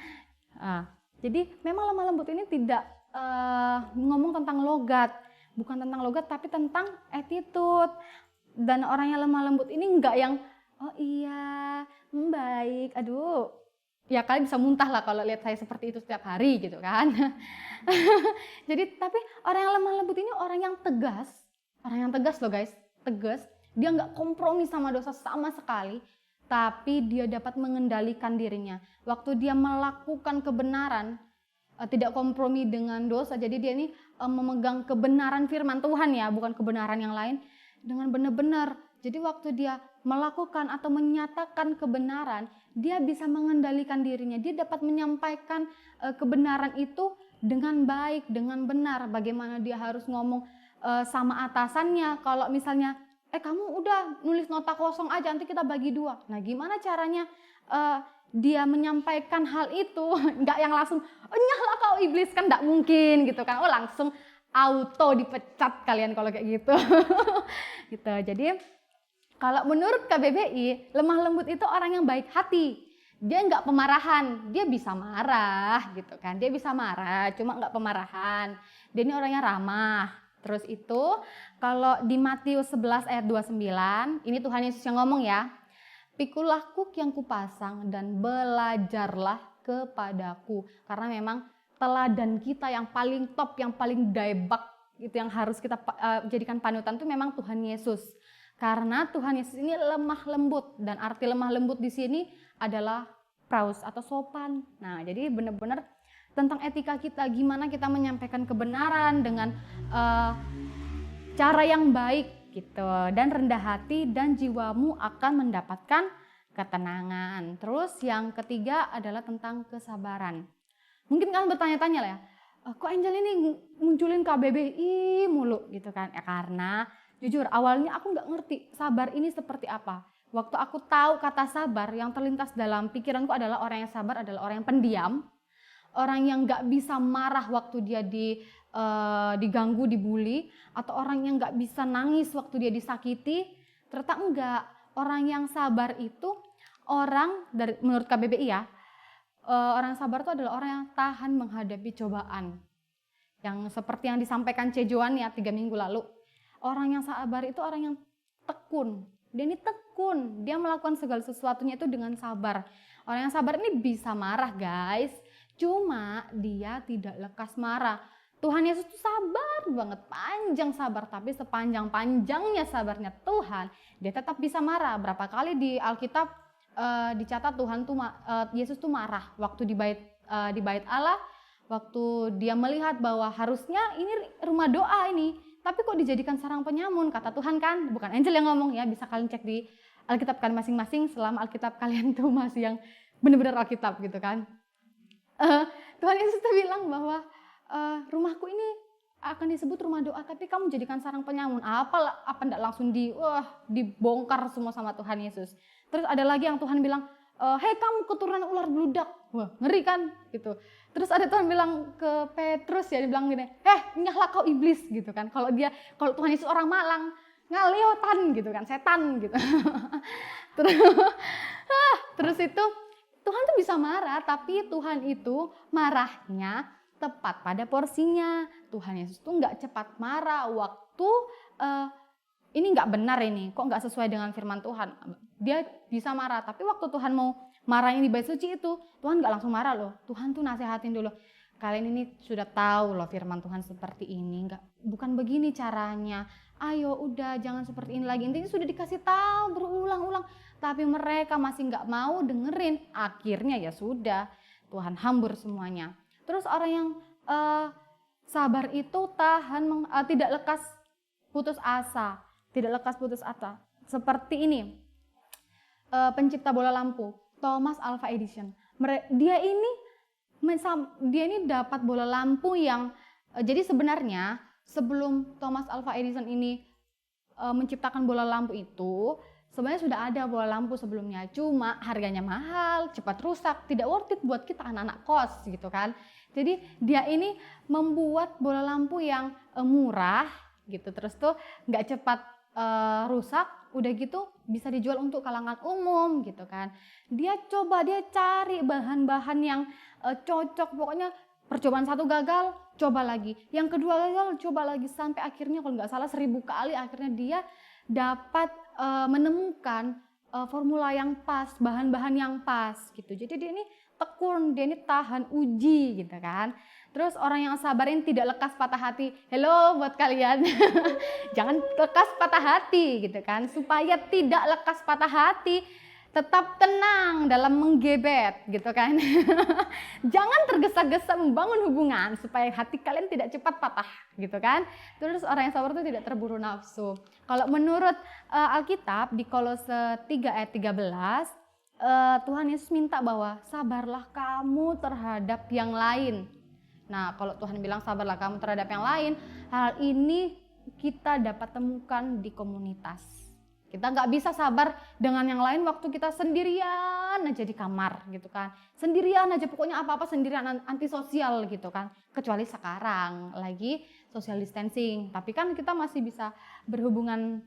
Jadi memang lemah lembut ini tidak ngomong tentang logat, bukan tentang logat tapi tentang attitude. Dan orang yang lemah lembut ini enggak yang oh iya baik, aduh ya kalian bisa muntah lah kalau lihat saya seperti itu setiap hari gitu kan. Jadi tapi orang yang lemah lembut ini orang yang tegas loh guys, tegas. Dia nggak kompromi sama dosa sama sekali, tapi dia dapat mengendalikan dirinya. Waktu dia melakukan kebenaran, tidak kompromi dengan dosa. Jadi dia ini memegang kebenaran firman Tuhan ya, bukan kebenaran yang lain, dengan benar-benar. Jadi waktu dia melakukan atau menyatakan kebenaran, dia bisa mengendalikan dirinya. Dia dapat menyampaikan kebenaran itu dengan baik, dengan benar. Bagaimana dia harus ngomong sama atasannya. Kalau misalnya, kamu udah nulis nota kosong aja, nanti kita bagi 2. Nah gimana caranya dia menyampaikan hal itu? Nggak yang langsung, nyahlah kau iblis, kan nggak mungkin gitu kan. Langsung auto dipecat kalian kalau kayak gitu. Gitu. Jadi kalau menurut KBBI, lemah lembut itu orang yang baik hati. Dia nggak pemarahan, dia bisa marah gitu kan. Dia bisa marah, cuma nggak pemarahan. Dia ini orangnya ramah. Terus itu kalau di Matius 11 ayat 29, ini Tuhan Yesus yang ngomong ya. Pikulah kuk yang kupasang dan belajarlah kepadaku. Karena memang teladan kita yang paling top, yang paling daebak, itu yang harus kita jadikan panutan itu memang Tuhan Yesus. Karena Tuhan Yesus ini lemah lembut, dan arti lemah lembut di sini adalah praus atau sopan. Nah, jadi benar-benar tentang etika kita, gimana kita menyampaikan kebenaran dengan cara yang baik gitu, dan rendah hati dan jiwamu akan mendapatkan ketenangan. Terus yang ketiga adalah tentang kesabaran. Mungkin kalian bertanya-tanya lah ya, kok Angel ini munculin KBBI mulu gitu kan? Ya karena jujur awalnya aku nggak ngerti sabar ini seperti apa. Waktu aku tahu kata sabar, yang terlintas dalam pikiranku adalah orang yang sabar adalah orang yang pendiam, orang yang nggak bisa marah waktu dia diganggu, dibully, atau orang yang nggak bisa nangis waktu dia disakiti. Ternyata enggak. Orang yang sabar itu orang menurut KBBI ya, orang sabar itu adalah orang yang tahan menghadapi cobaan. Yang seperti yang disampaikan Cejoan ya 3 minggu lalu. Orang yang sabar itu orang yang tekun. Dia ini tekun. Dia melakukan segala sesuatunya itu dengan sabar. Orang yang sabar ini bisa marah guys. Cuma dia tidak lekas marah. Tuhan Yesus itu sabar banget. Panjang sabar. Tapi sepanjang-panjangnya sabarnya Tuhan, dia tetap bisa marah. Berapa kali di Alkitab dicatat Yesus tuh marah. Waktu di bait Allah. Waktu dia melihat bahwa harusnya ini rumah doa ini. Tapi kok dijadikan sarang penyamun, kata Tuhan kan, bukan Angel yang ngomong ya, bisa kalian cek di Alkitab kalian masing-masing selama Alkitab kalian tuh masih yang benar-benar Alkitab gitu kan. Tuhan Yesus tuh bilang bahwa rumahku ini akan disebut rumah doa, tapi kamu jadikan sarang penyamun. Apa enggak langsung dibongkar semua sama Tuhan Yesus. Terus ada lagi yang Tuhan bilang, hei kamu keturunan ular beludak. Wah, ngeri kan gitu. Terus ada Tuhan bilang ke Petrus ya, dia bilang gini, nyahlah kau iblis gitu kan. Kalau Tuhan Yesus orang Malang, ngaleotan gitu kan, setan gitu. Terus itu Tuhan tuh bisa marah, tapi Tuhan itu marahnya tepat pada porsinya. Tuhan Yesus tuh nggak cepat marah waktu ini nggak benar ini, kok nggak sesuai dengan firman Tuhan. Dia bisa marah, tapi waktu Tuhan mau marah ini di bait suci itu, Tuhan nggak langsung marah loh. Tuhan tuh nasihatin dulu. Kalian ini sudah tahu loh firman Tuhan seperti ini, bukan begini caranya. Ayo udah jangan seperti ini lagi. Intinya sudah dikasih tahu berulang-ulang, tapi mereka masih nggak mau dengerin. Akhirnya ya sudah, Tuhan hambur semuanya. Terus orang yang sabar itu tidak lekas putus asa. Tidak lekas putus asa. Seperti ini, pencipta bola lampu, Thomas Alva Edison. Dia ini dapat bola lampu yang, jadi sebenarnya sebelum Thomas Alva Edison ini menciptakan bola lampu itu, sebenarnya sudah ada bola lampu sebelumnya. Cuma harganya mahal, cepat rusak, tidak worth it buat kita anak-anak kos gitu kan. Jadi dia ini membuat bola lampu yang murah gitu, terus tuh nggak cepat rusak, udah gitu bisa dijual untuk kalangan umum gitu kan. Dia cari bahan-bahan yang cocok, pokoknya percobaan satu gagal, coba lagi. Yang kedua gagal, coba lagi, sampai akhirnya kalau nggak salah 1000 kali akhirnya dia dapat menemukan formula yang pas, bahan-bahan yang pas gitu. Jadi dia ini tekun, dia ini tahan uji gitu kan. Terus orang yang sabarin tidak lekas patah hati. Hello buat kalian. Jangan lekas patah hati gitu kan. Supaya tidak lekas patah hati, tetap tenang dalam menggebet gitu kan. Jangan tergesa-gesa membangun hubungan supaya hati kalian tidak cepat patah gitu kan. Terus orang yang sabar itu tidak terburu nafsu. Kalau menurut Alkitab di Kolose 3 ayat 13, Tuhan Yesus minta bahwa sabarlah kamu terhadap yang lain. Nah, kalau Tuhan bilang sabarlah kamu terhadap yang lain, hal ini kita dapat temukan di komunitas. Kita nggak bisa sabar dengan yang lain waktu kita sendirian aja di kamar gitu kan. Sendirian aja, pokoknya apa-apa sendirian, antisosial gitu kan. Kecuali sekarang lagi social distancing. Tapi kan kita masih bisa berhubungan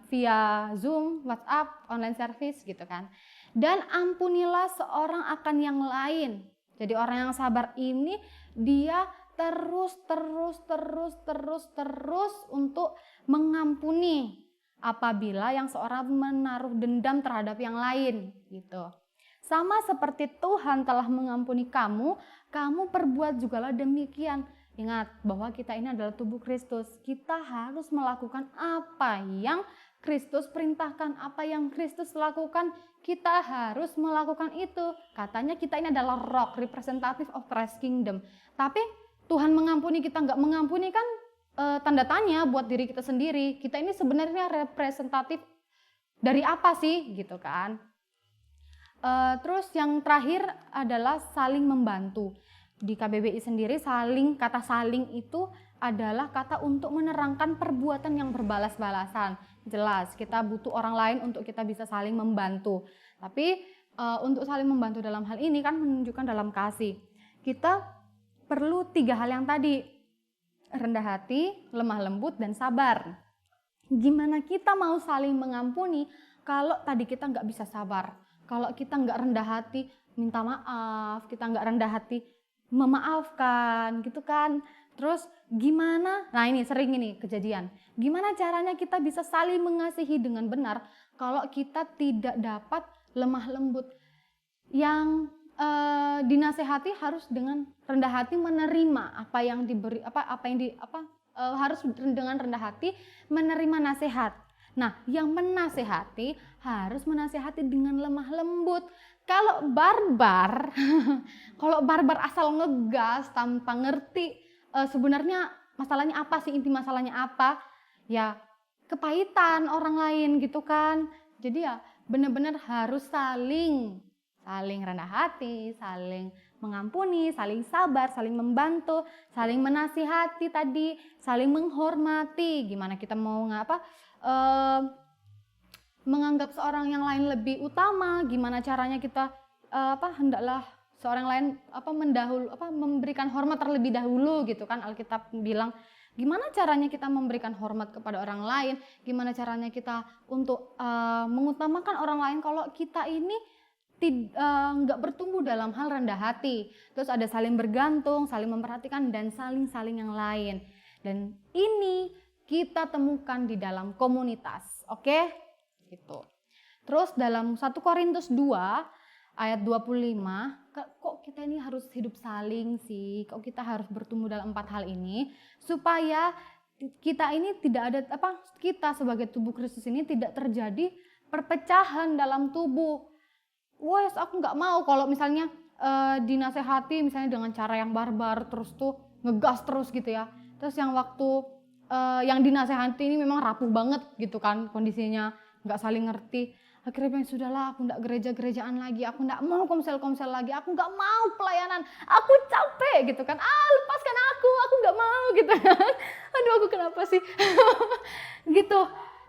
via Zoom, WhatsApp, online service gitu kan. Dan ampunilah seorang akan yang lain. Jadi orang yang sabar ini dia terus untuk mengampuni apabila yang seorang menaruh dendam terhadap yang lain gitu. Sama seperti Tuhan telah mengampuni kamu, kamu perbuat jugalah demikian. Ingat bahwa kita ini adalah tubuh Kristus. Kita harus melakukan apa yang Kristus perintahkan, apa yang Kristus lakukan, kita harus melakukan itu. Katanya kita ini adalah rock, representative of Christ's kingdom. Tapi Tuhan mengampuni, kita nggak mengampuni kan tanda tanya buat diri kita sendiri. Kita ini sebenarnya representatif dari apa sih gitu kan. Terus yang terakhir adalah saling membantu. Di KBBI sendiri kata saling itu adalah kata untuk menerangkan perbuatan yang berbalas-balasan. Jelas kita butuh orang lain untuk kita bisa saling membantu. Tapi untuk saling membantu dalam hal ini kan menunjukkan dalam kasih. Kita perlu 3 hal yang tadi. Rendah hati, lemah lembut, dan sabar. Gimana kita mau saling mengampuni kalau tadi kita nggak bisa sabar? Kalau kita nggak rendah hati, minta maaf, kita nggak rendah hati, memaafkan gitu kan. Terus gimana, nah ini sering ini kejadian, gimana caranya kita bisa saling mengasihi dengan benar kalau kita tidak dapat lemah lembut. Yang dinasehati harus dengan rendah hati menerima apa yang diberi, harus dengan rendah hati menerima nasihat. Nah, yang menasehati harus menasehati dengan lemah lembut. Kalau barbar, asal ngegas tanpa ngerti sebenarnya masalahnya apa sih, inti masalahnya apa, ya kepahitan orang lain gitu kan. Jadi ya benar-benar harus saling rendah hati, saling mengampuni, saling sabar, saling membantu, saling menasihati tadi, saling menghormati. Gimana kita mau menganggap seorang yang lain lebih utama, gimana caranya kita hendaklah seorang lain memberikan hormat terlebih dahulu gitu kan. Alkitab bilang gimana caranya kita memberikan hormat kepada orang lain, gimana caranya kita untuk mengutamakan orang lain kalau kita ini nggak bertumbuh dalam hal rendah hati. Terus ada saling bergantung, saling memperhatikan, dan saling yang lain. Dan ini kita temukan di dalam komunitas, oke? Gitu. Terus dalam 1 Korintus 2 ayat 25, kok kita ini harus hidup saling sih? Kok kita harus bertumbuh dalam 4 hal ini supaya kita ini tidak ada kita sebagai tubuh Kristus ini tidak terjadi perpecahan dalam tubuh. Wes, aku nggak mau kalau misalnya dinasehati misalnya dengan cara yang barbar, terus tuh ngegas terus gitu ya. Terus yang waktu yang dinasehati ini memang rapuh banget gitu kan kondisinya, nggak saling ngerti. Akhirnya sudahlah, aku nggak gereja-gerejaan lagi, aku nggak mau komsel-komsel lagi, aku nggak mau pelayanan, aku capek gitu kan. Lepaskan aku nggak mau gitu kan. Aduh, aku kenapa sih? Gitu.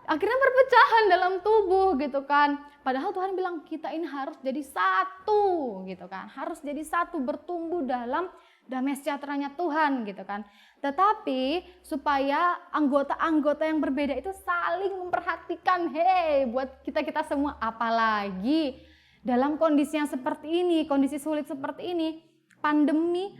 akhirnya perpecahan dalam tubuh gitu kan. Padahal Tuhan bilang kita ini harus jadi satu gitu kan. Harus jadi satu, bertumbuh dalam damai sejahteranya Tuhan gitu kan. Tetapi supaya anggota-anggota yang berbeda itu saling memperhatikan. Hei, buat kita-kita semua, apalagi dalam kondisi yang seperti ini, kondisi sulit seperti ini, pandemi,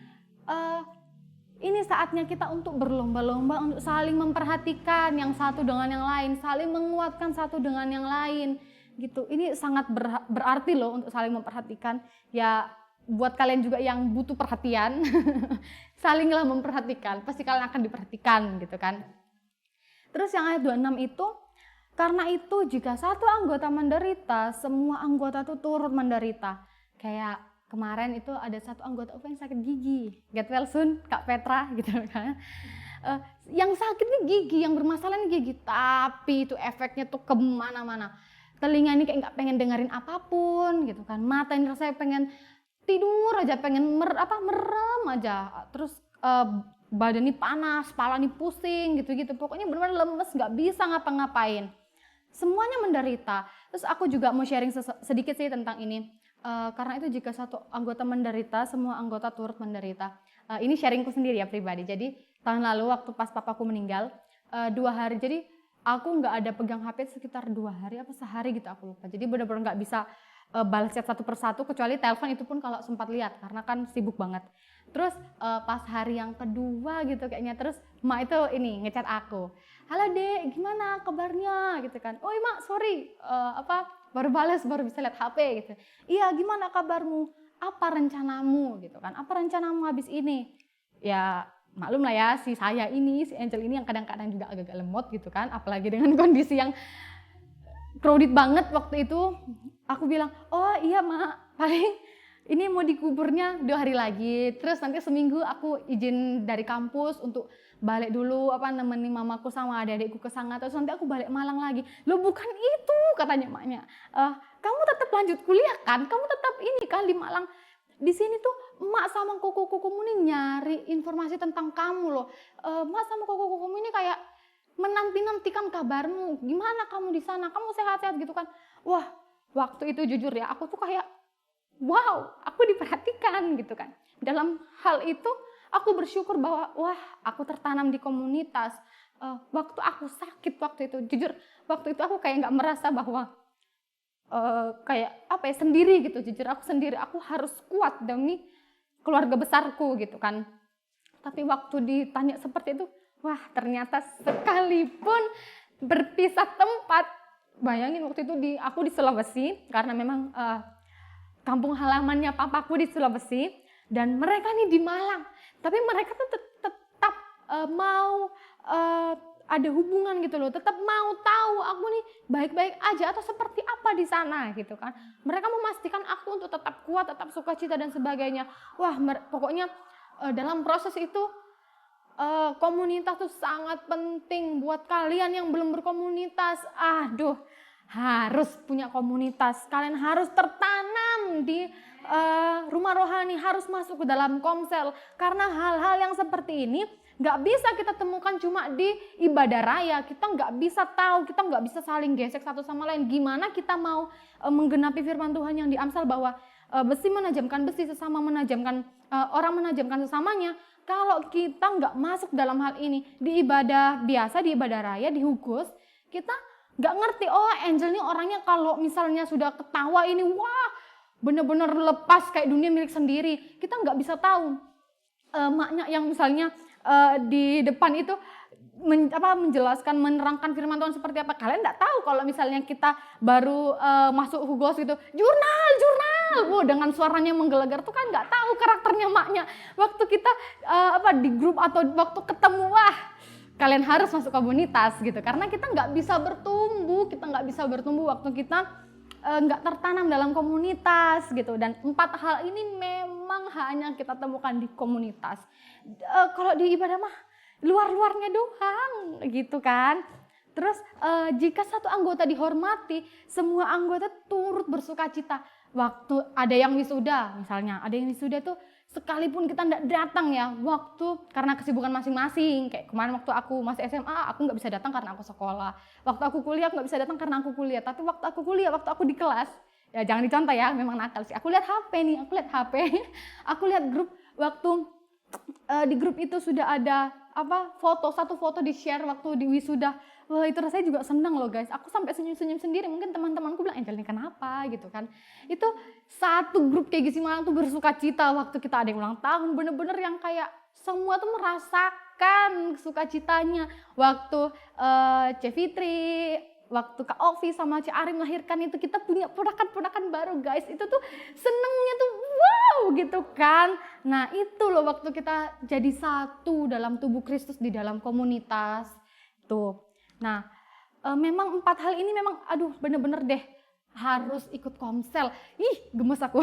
ini saatnya kita untuk berlomba-lomba untuk saling memperhatikan yang satu dengan yang lain, saling menguatkan satu dengan yang lain gitu. Ini sangat berarti loh untuk saling memperhatikan. Ya buat kalian juga yang butuh perhatian, salinglah memperhatikan, pasti kalian akan diperhatikan gitu kan. Terus yang ayat 26 itu, karena itu jika satu anggota menderita, semua anggota itu turut menderita. Kayak kemarin itu ada satu anggota UP yang sakit gigi, get well soon Kak Petra gitu kan. Yang sakit nih gigi, yang bermasalah nih gigi, tapi itu efeknya tuh kemana-mana. Telinga ini kayak nggak pengen dengerin apapun gitu kan, mata ini rasanya pengen tidur aja, pengen merem aja, terus badan ini panas, kepala ini pusing gitu-gitu, pokoknya benar-benar lemes, nggak bisa ngapa-ngapain. Semuanya menderita. Terus aku juga mau sharing sedikit sih tentang ini. Karena itu jika satu anggota menderita, semua anggota turut menderita. Ini sharingku sendiri ya pribadi. Jadi tahun lalu waktu pas papaku meninggal, 2 hari, jadi aku nggak ada pegang HP sekitar 2 hari apa sehari gitu, aku lupa. Jadi benar-benar nggak bisa balas chat satu persatu, kecuali telepon, itu pun kalau sempat lihat karena kan sibuk banget. Terus pas hari yang kedua gitu kayaknya, terus emak itu ini ngechat aku, halo dek, gimana kabarnya gitu kan. Oh mak, sorry, baru balas, baru bisa lihat HP gitu. Iya, gimana kabarmu? Apa rencanamu gitu kan? Apa rencanamu habis ini? Ya maklum lah ya, si Angel ini yang kadang-kadang juga agak-agak lemot gitu kan, apalagi dengan kondisi yang crowded banget waktu itu. Aku bilang, oh iya mak, paling ini mau dikuburnya 2 hari lagi, terus nanti seminggu aku izin dari kampus untuk balik dulu, nemenin mamaku sama adik-adikku ke sana, terus nanti aku balik Malang lagi. Loh bukan itu, katanya emaknya, kamu tetap lanjut kuliah kan, kamu tetap ini kan di Malang. Di sini tuh emak sama koko-kokomu nih nyari informasi tentang kamu loh. Emak sama koko-kokomu ini kayak menanti-nantikan kabarmu, gimana kamu di sana, kamu sehat-sehat gitu kan. Wah, waktu itu jujur ya, aku tuh kayak wow, aku diperhatikan gitu kan. Dalam hal itu aku bersyukur bahwa wah, aku tertanam di komunitas. Waktu aku sakit waktu itu, jujur waktu itu aku kayak nggak merasa bahwa sendiri gitu. Jujur aku sendiri, aku harus kuat demi keluarga besarku gitu kan. Tapi waktu ditanya seperti itu, wah ternyata sekalipun berpisah tempat, bayangin waktu itu aku di Sulawesi, karena memang kampung halamannya papaku di Sulawesi, dan mereka nih di Malang. Tapi mereka tuh tetap mau ada hubungan gitu loh, tetap mau tahu aku nih baik-baik aja atau seperti apa di sana gitu kan. Mereka memastikan aku untuk tetap kuat, tetap sukacita dan sebagainya. Wah, pokoknya dalam proses itu komunitas tuh sangat penting buat kalian yang belum berkomunitas. Aduh, harus punya komunitas. Kalian harus tertanam di rumah rohani, harus masuk ke dalam komsel. Karena hal-hal yang seperti ini nggak bisa kita temukan cuma di ibadah raya. Kita nggak bisa tahu, kita nggak bisa saling gesek satu sama lain. Gimana kita mau menggenapi firman Tuhan yang di Amsal bahwa besi menajamkan besi, sesama menajamkan orang menajamkan sesamanya. Kalau kita nggak masuk dalam hal ini di ibadah biasa, di ibadah raya, di hukus, kita nggak ngerti, oh Angel ini orangnya kalau misalnya sudah ketawa ini, wah bener-bener lepas kayak dunia milik sendiri. Kita nggak bisa tahu maknya yang misalnya di depan itu menjelaskan, menerangkan firman Tuhan seperti apa. Kalian nggak tahu kalau misalnya kita baru masuk hugos gitu, jurnal, wow, dengan suaranya menggelegar tuh kan nggak tahu karakternya maknya. Waktu kita di grup atau waktu ketemu, wah kalian harus masuk komunitas gitu, karena kita nggak bisa bertumbuh waktu kita nggak tertanam dalam komunitas gitu. Dan 4 hal ini memang hanya kita temukan di komunitas. Kalau di ibadah mah luar-luarnya doang gitu kan. Terus jika satu anggota dihormati, semua anggota turut bersukacita. Waktu ada yang wisuda misalnya, ada yang wisuda tuh sekalipun kita tidak datang ya, waktu karena kesibukan masing-masing. Kayak kemarin waktu aku masih SMA, aku nggak bisa datang karena aku sekolah. Waktu aku kuliah, aku nggak bisa datang karena aku kuliah. Tapi waktu aku kuliah, waktu aku di kelas, ya jangan dicontoh ya, memang nakal sih. Aku lihat HP nih, aku lihat HP. Aku lihat grup, waktu di grup itu sudah ada satu foto di-share waktu di wisuda. Wah, itu rasanya juga senang loh guys. Aku sampai senyum-senyum sendiri. Mungkin teman-temanku bilang, Angel ini kenapa gitu kan. Itu satu grup kayak Gizi Malang tuh bersuka cita waktu kita ada yang ulang tahun. Bener-bener yang kayak semua tuh merasakan sukacitanya. Waktu C Fitri, waktu Kak Ovi sama C Ari melahirkan itu, kita punya ponakan-ponakan baru guys. Itu tuh senengnya tuh wow gitu kan. Nah itu loh waktu kita jadi satu dalam tubuh Kristus di dalam komunitas tuh. Nah, memang 4 hal ini memang bener-bener deh harus ikut komsel. Ih, gemes aku.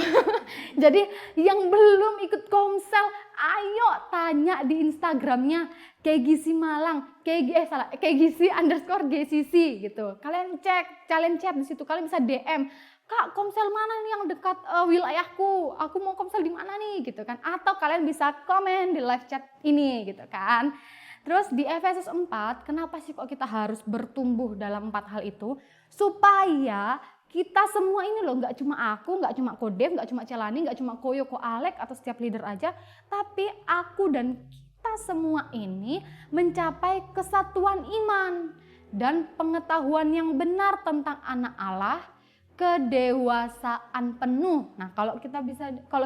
Jadi yang belum ikut komsel, ayo tanya di Instagramnya kayak Gizi Malang, kayak Gizi_GCC gitu. Kalian chat di situ, kalian bisa DM. Kak, komsel mana nih yang dekat wilayahku? Aku mau komsel di mana nih gitu kan? Atau kalian bisa komen di live chat ini gitu kan? Terus di Efesus 4, kenapa sih kok kita harus bertumbuh dalam 4 hal itu? Supaya kita semua ini loh, gak cuma aku, gak cuma Kodev, gak cuma Celani, gak cuma Koyo, Ko Alek atau setiap leader aja. Tapi aku dan kita semua ini mencapai kesatuan iman dan pengetahuan yang benar tentang anak Allah, kedewasaan penuh. Nah kalau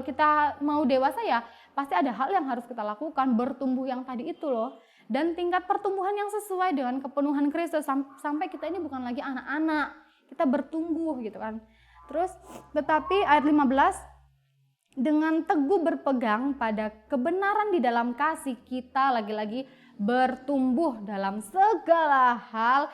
kita mau dewasa ya pasti ada hal yang harus kita lakukan, bertumbuh yang tadi itu loh. Dan tingkat pertumbuhan yang sesuai dengan kepenuhan Kristus sampai kita ini bukan lagi anak-anak, kita bertumbuh gitu kan. Terus tetapi ayat 15, dengan teguh berpegang pada kebenaran di dalam kasih, kita lagi-lagi bertumbuh dalam segala hal.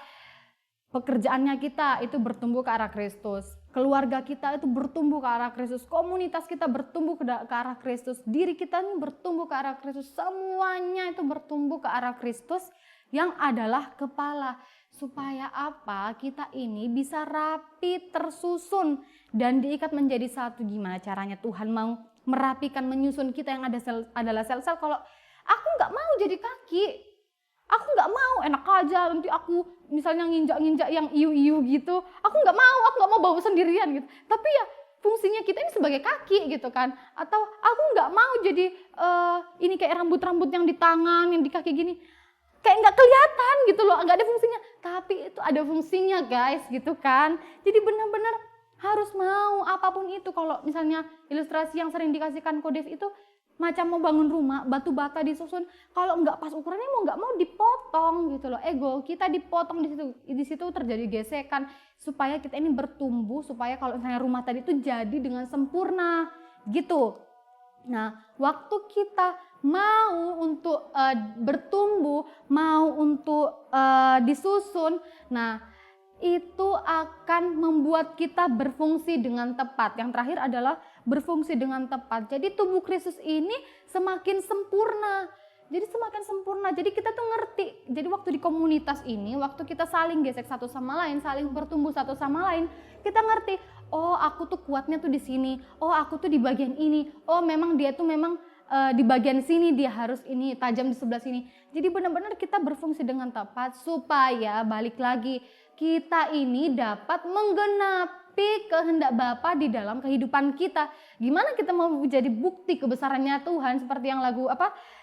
Pekerjaannya kita itu bertumbuh ke arah Kristus, keluarga kita itu bertumbuh ke arah Kristus, komunitas kita bertumbuh ke arah Kristus, diri kita ini bertumbuh ke arah Kristus, semuanya itu bertumbuh ke arah Kristus yang adalah kepala. Supaya apa? Kita ini bisa rapi, tersusun dan diikat menjadi satu. Gimana caranya Tuhan mau merapikan, menyusun kita yang adalah sel-sel? Kalau aku nggak mau jadi kaki, aku nggak mau, enak aja nanti aku misalnya nginjak-nginjak yang iu-iu gitu. Aku nggak mau bawa sendirian gitu. Tapi ya fungsinya kita ini sebagai kaki gitu kan. Atau aku nggak mau jadi ini kayak rambut-rambut yang di tangan, yang di kaki gini. Kayak nggak kelihatan gitu loh, nggak ada fungsinya. Tapi itu ada fungsinya guys gitu kan. Jadi benar-benar harus mau apapun itu. Kalau misalnya ilustrasi yang sering dikasihkan Kodev itu, macam mau bangun rumah, batu bata disusun, kalau nggak pas ukurannya mau nggak mau dipotong gitu loh. Ego kita dipotong di situ terjadi gesekan supaya kita ini bertumbuh, supaya kalau misalnya rumah tadi itu jadi dengan sempurna gitu. Nah, waktu kita mau untuk bertumbuh, mau untuk disusun, nah itu akan membuat kita berfungsi dengan tepat. Yang terakhir adalah berfungsi dengan tepat. Jadi tubuh Kristus ini semakin sempurna. Jadi kita tuh ngerti. Jadi waktu di komunitas ini, waktu kita saling gesek satu sama lain, saling bertumbuh satu sama lain, kita ngerti, oh aku tuh kuatnya tuh di sini, oh aku tuh di bagian ini, oh memang dia tuh memang di bagian sini dia harus ini tajam di sebelah sini. Jadi benar-benar kita berfungsi dengan tepat supaya balik lagi kita ini dapat menggenapi kehendak Bapa di dalam kehidupan kita. Gimana kita mau menjadi bukti kebesarannya Tuhan seperti yang lagu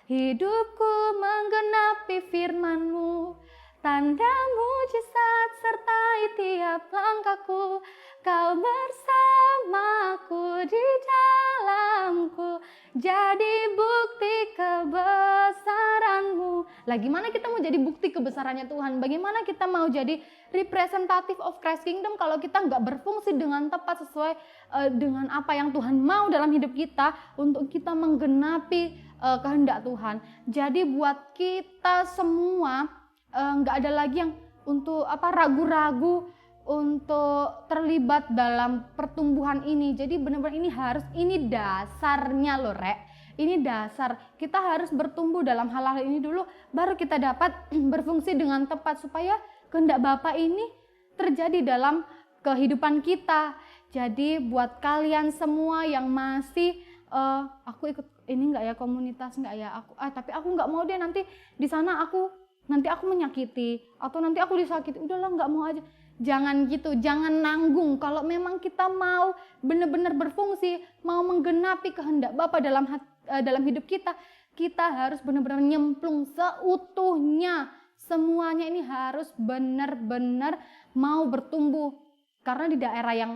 Hidupku menggenapi firman-Mu, tanda mujizat sertai tiap langkahku. Kau bersamaku di dalamku, jadi bukti kebesaran-Mu. Lah gimana kita mau jadi bukti kebesarannya Tuhan? Bagaimana kita mau jadi representative of Christ Kingdom kalau kita nggak berfungsi dengan tepat sesuai dengan apa yang Tuhan mau dalam hidup kita untuk kita menggenapi kehendak Tuhan. Jadi buat kita semua nggak ada lagi yang untuk ragu-ragu untuk terlibat dalam pertumbuhan ini. Jadi benar-benar ini dasarnya loh Rek. Ini dasar, kita harus bertumbuh dalam hal-hal ini dulu, baru kita dapat berfungsi dengan tepat supaya kehendak Bapa ini terjadi dalam kehidupan kita. Jadi buat kalian semua yang masih aku ikut ini enggak ya, komunitas enggak ya, tapi aku enggak mau deh, nanti di sana aku menyakiti atau nanti aku disakiti, udahlah enggak mau aja. Jangan gitu, jangan nanggung. Kalau memang kita mau benar-benar berfungsi, mau menggenapi kehendak Bapa dalam hidup kita, kita harus benar-benar nyemplung seutuhnya. Semuanya ini harus benar-benar mau bertumbuh. Karena di daerah yang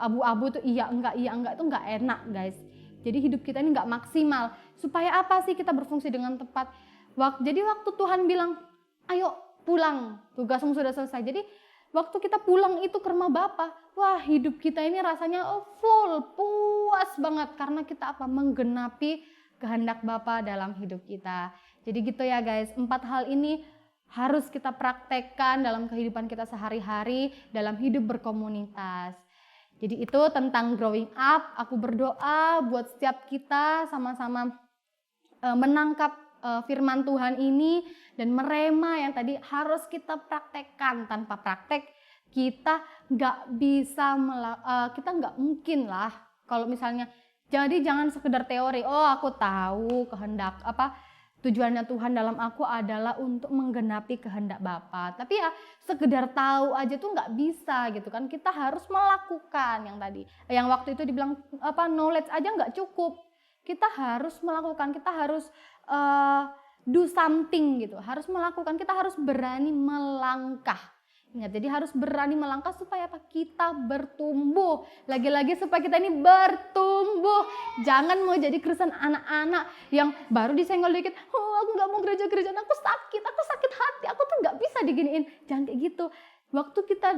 abu-abu itu iya enggak itu enggak enak, guys. Jadi hidup kita ini enggak maksimal. Supaya apa sih kita berfungsi dengan tepat? Jadi waktu Tuhan bilang, ayo pulang, tugasmu sudah selesai. Jadi waktu kita pulang itu ke rumah Bapa, wah hidup kita ini rasanya full, puas banget. Karena kita menggenapi kehendak Bapa dalam hidup kita. Jadi gitu ya guys, 4 hal ini harus kita praktekkan dalam kehidupan kita sehari-hari, dalam hidup berkomunitas. Jadi itu tentang growing up. Aku berdoa buat setiap kita sama-sama menangkap firman Tuhan ini dan merema yang tadi harus kita praktekkan. Tanpa praktek kita nggak mungkin lah kalau misalnya, jadi jangan sekedar teori, oh aku tahu kehendak tujuannya Tuhan dalam aku adalah untuk menggenapi kehendak Bapa. Tapi ya sekedar tahu aja tuh nggak bisa gitu kan. Kita harus melakukan yang tadi. Yang waktu itu dibilang knowledge aja nggak cukup. Kita harus melakukan, kita harus do something gitu. Harus melakukan, kita harus berani melangkah. Ingat, jadi harus berani melangkah supaya kita bertumbuh. Lagi-lagi supaya kita ini bertumbuh. Jangan mau jadi Kristen anak-anak yang baru disenggol dikit, oh aku gak mau gereja-gerejaan, aku sakit hati, aku tuh gak bisa diginiin. Jangan kayak gitu. Waktu kita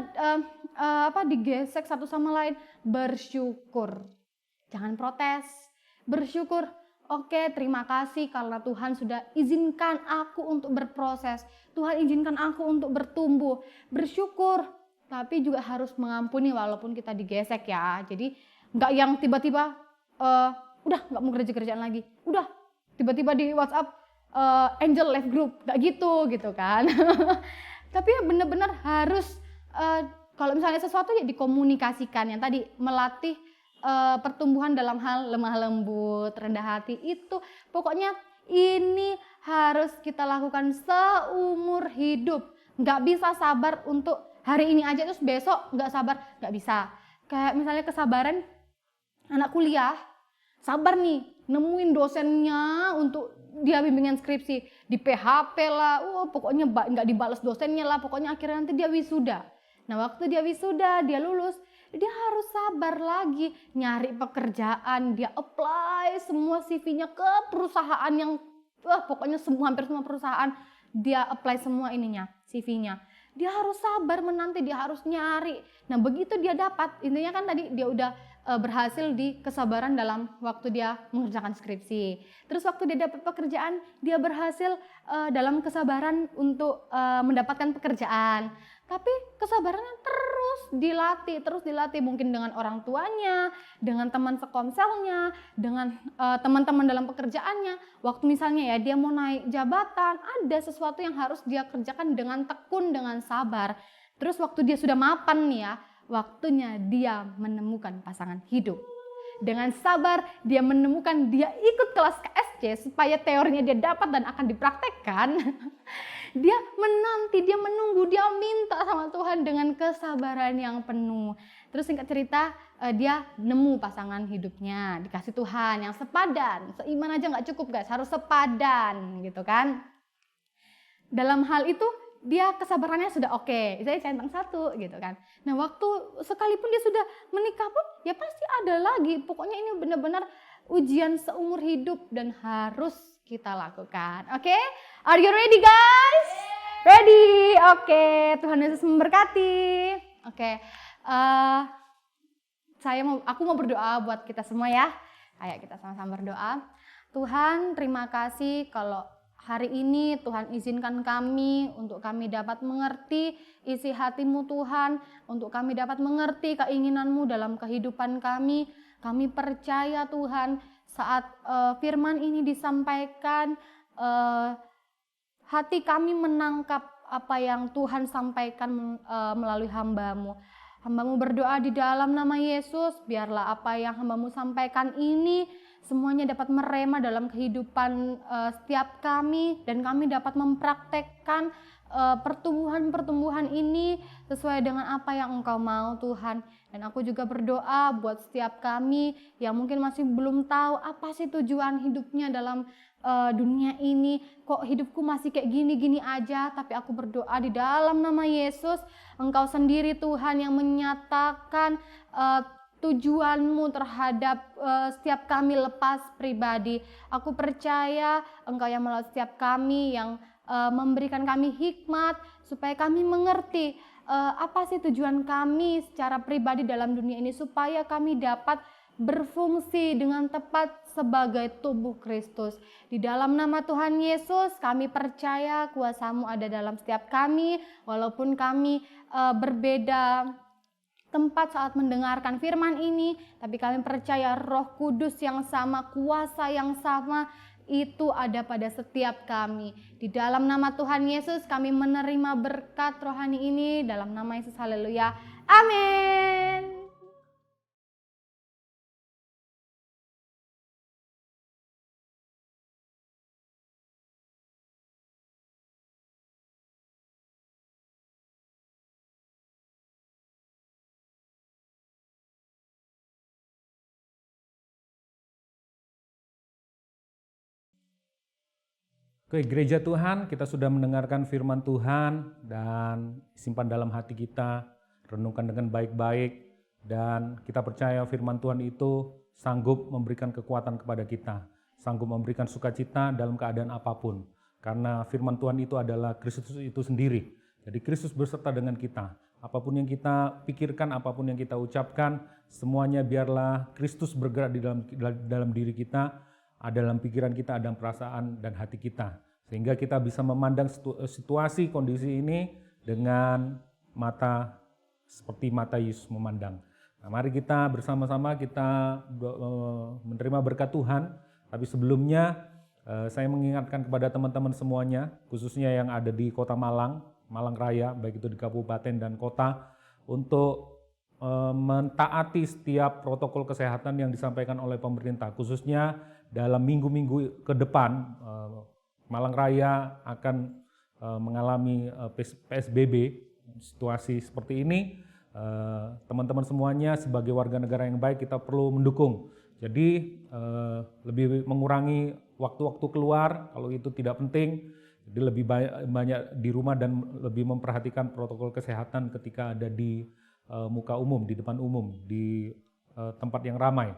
digesek satu sama lain, bersyukur. Jangan protes, bersyukur. Oke, terima kasih karena Tuhan sudah izinkan aku untuk berproses. Tuhan izinkan aku untuk bertumbuh. Bersyukur, tapi juga harus mengampuni walaupun kita digesek ya. Jadi nggak yang tiba-tiba, udah nggak mau gereja-gerejaan lagi. Udah, tiba-tiba di WhatsApp, Angel Life Group. Nggak gitu kan. Tapi ya benar-benar harus, kalau misalnya sesuatu ya dikomunikasikan. Yang tadi melatih pertumbuhan dalam hal lemah lembut, rendah hati itu pokoknya ini harus kita lakukan seumur hidup. Nggak bisa sabar untuk hari ini aja terus besok nggak sabar, nggak bisa. Kayak misalnya kesabaran anak kuliah, sabar nih nemuin dosennya untuk dia bimbingan skripsi, di PHP lah, pokoknya nggak dibalas dosennya lah, pokoknya akhirnya nanti dia wisuda. Nah waktu dia wisuda, dia lulus, dia harus sabar lagi nyari pekerjaan, dia apply semua CV-nya ke perusahaan yang pokoknya hampir semua perusahaan dia apply semua CV-nya. Dia harus sabar menanti, dia harus nyari. Nah begitu dia dapat, intinya kan tadi dia udah berhasil di kesabaran dalam waktu dia mengerjakan skripsi. Terus waktu dia dapat pekerjaan, dia berhasil dalam kesabaran untuk mendapatkan pekerjaan. Tapi kesabarannya terus dilatih mungkin dengan orang tuanya, dengan teman sekomselnya, dengan teman-teman dalam pekerjaannya. Waktu misalnya ya dia mau naik jabatan, ada sesuatu yang harus dia kerjakan dengan tekun, dengan sabar. Terus waktu dia sudah mapan nih ya, waktunya dia menemukan pasangan hidup. Dengan sabar dia menemukan, dia ikut kelas KSC supaya teorinya dia dapat dan akan dipraktekkan. Dia menanti, dia menunggu, dia minta sama Tuhan dengan kesabaran yang penuh. Terus singkat cerita, dia nemu pasangan hidupnya, dikasih Tuhan yang sepadan. Seiman aja nggak cukup guys, harus sepadan gitu kan. Dalam hal itu dia kesabarannya sudah oke, saya centang 1 gitu kan. Nah waktu sekalipun dia sudah menikah pun ya pasti ada lagi. Pokoknya ini benar-benar ujian seumur hidup dan harus kita lakukan. Oke? Are you ready guys? Ready? Oke, Tuhan Yesus memberkati. Oke. Aku mau berdoa buat kita semua ya. Ayo kita sama-sama berdoa. Tuhan, terima kasih kalau hari ini Tuhan izinkan kami untuk kami dapat mengerti isi hati-Mu Tuhan, untuk kami dapat mengerti keinginan-Mu dalam kehidupan kami. Kami percaya Tuhan saat firman ini disampaikan, hati kami menangkap apa yang Tuhan sampaikan melalui hamba-Mu. Hamba-Mu berdoa di dalam nama Yesus, biarlah apa yang hamba-Mu sampaikan ini semuanya dapat merema dalam kehidupan setiap kami, dan kami dapat mempraktekkan pertumbuhan-pertumbuhan ini sesuai dengan apa yang Engkau mau Tuhan. Dan aku juga berdoa buat setiap kami yang mungkin masih belum tahu apa sih tujuan hidupnya dalam dunia ini. Kok hidupku masih kayak gini-gini aja, tapi aku berdoa di dalam nama Yesus, Engkau sendiri Tuhan yang menyatakan tujuanmu terhadap setiap kami lepas pribadi. Aku percaya Engkau yang melalui setiap kami yang memberikan kami hikmat supaya kami mengerti apa sih tujuan kami secara pribadi dalam dunia ini, supaya kami dapat berfungsi dengan tepat sebagai tubuh Kristus. Di dalam nama Tuhan Yesus kami percaya kuasa-Mu ada dalam setiap kami, walaupun kami berbeda tempat saat mendengarkan firman ini, tapi kami percaya Roh Kudus yang sama, kuasa yang sama itu ada pada setiap kami. Di dalam nama Tuhan Yesus kami menerima berkat rohani ini, dalam nama Yesus, haleluya, amin. Oke, gereja Tuhan, kita sudah mendengarkan firman Tuhan dan simpan dalam hati kita, renungkan dengan baik-baik, dan kita percaya firman Tuhan itu sanggup memberikan kekuatan kepada kita, sanggup memberikan sukacita dalam keadaan apapun, karena firman Tuhan itu adalah Kristus itu sendiri. Jadi Kristus berserta dengan kita. Apapun yang kita pikirkan, apapun yang kita ucapkan, semuanya biarlah Kristus bergerak di dalam diri kita, ada dalam pikiran kita, ada dalam perasaan dan hati kita. Sehingga kita bisa memandang situasi, kondisi ini dengan mata seperti mata Yesus memandang. Nah, mari kita bersama-sama kita menerima berkat Tuhan. Tapi sebelumnya saya mengingatkan kepada teman-teman semuanya, khususnya yang ada di Kota Malang, Malang Raya, baik itu di kabupaten dan kota, untuk mentaati setiap protokol kesehatan yang disampaikan oleh pemerintah, khususnya dalam minggu-minggu ke depan. Malang Raya akan mengalami PSBB, situasi seperti ini. Teman-teman semuanya sebagai warga negara yang baik kita perlu mendukung. Jadi lebih mengurangi waktu-waktu keluar kalau itu tidak penting. Jadi lebih banyak di rumah dan lebih memperhatikan protokol kesehatan ketika ada di muka umum, di depan umum, di tempat yang ramai.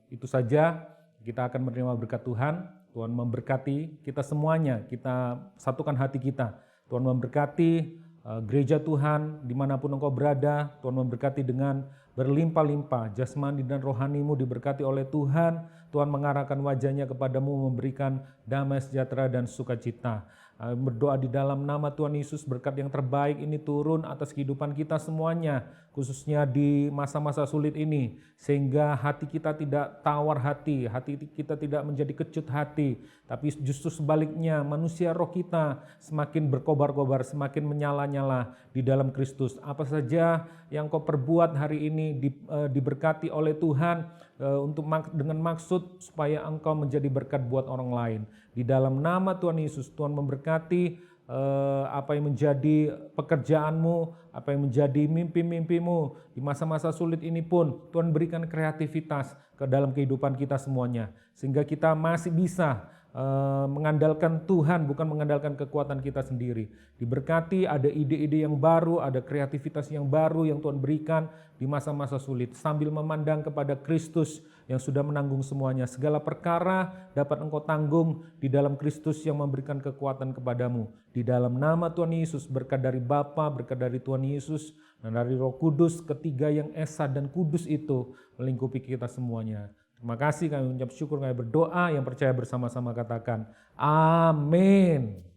Itu saja, kita akan menerima berkat Tuhan. Tuhan memberkati kita semuanya, kita satukan hati kita. Tuhan memberkati gereja Tuhan dimanapun engkau berada. Tuhan memberkati dengan berlimpah-limpah, jasmani dan rohanimu diberkati oleh Tuhan. Tuhan mengarahkan wajahnya kepadamu, memberikan damai sejahtera dan sukacita. Berdoa di dalam nama Tuhan Yesus, berkat yang terbaik ini turun atas kehidupan kita semuanya, khususnya di masa-masa sulit ini, sehingga hati kita tidak tawar hati kita tidak menjadi kecut hati, tapi justru sebaliknya, manusia roh kita semakin berkobar-kobar, semakin menyala-nyala di dalam Kristus. Apa saja yang kau perbuat hari ini diberkati oleh Tuhan, dengan maksud supaya engkau menjadi berkat buat orang lain. Di dalam nama Tuhan Yesus, Tuhan memberkati apa yang menjadi pekerjaanmu, apa yang menjadi mimpi-mimpimu di masa-masa sulit ini pun Tuhan berikan kreativitas ke dalam kehidupan kita semuanya, sehingga kita masih bisa mengandalkan Tuhan, bukan mengandalkan kekuatan kita sendiri. Diberkati, ada ide-ide yang baru, ada kreativitas yang baru yang Tuhan berikan di masa-masa sulit, sambil memandang kepada Kristus yang sudah menanggung semuanya. Segala perkara dapat engkau tanggung di dalam Kristus yang memberikan kekuatan kepadamu. Di dalam nama Tuhan Yesus, berkat dari Bapa, berkat dari Tuhan Yesus, dan dari Roh Kudus, ketiga yang esa dan kudus itu melingkupi kita semuanya. Terima kasih, kami mengucap syukur, kami berdoa, yang percaya bersama-sama katakan amin.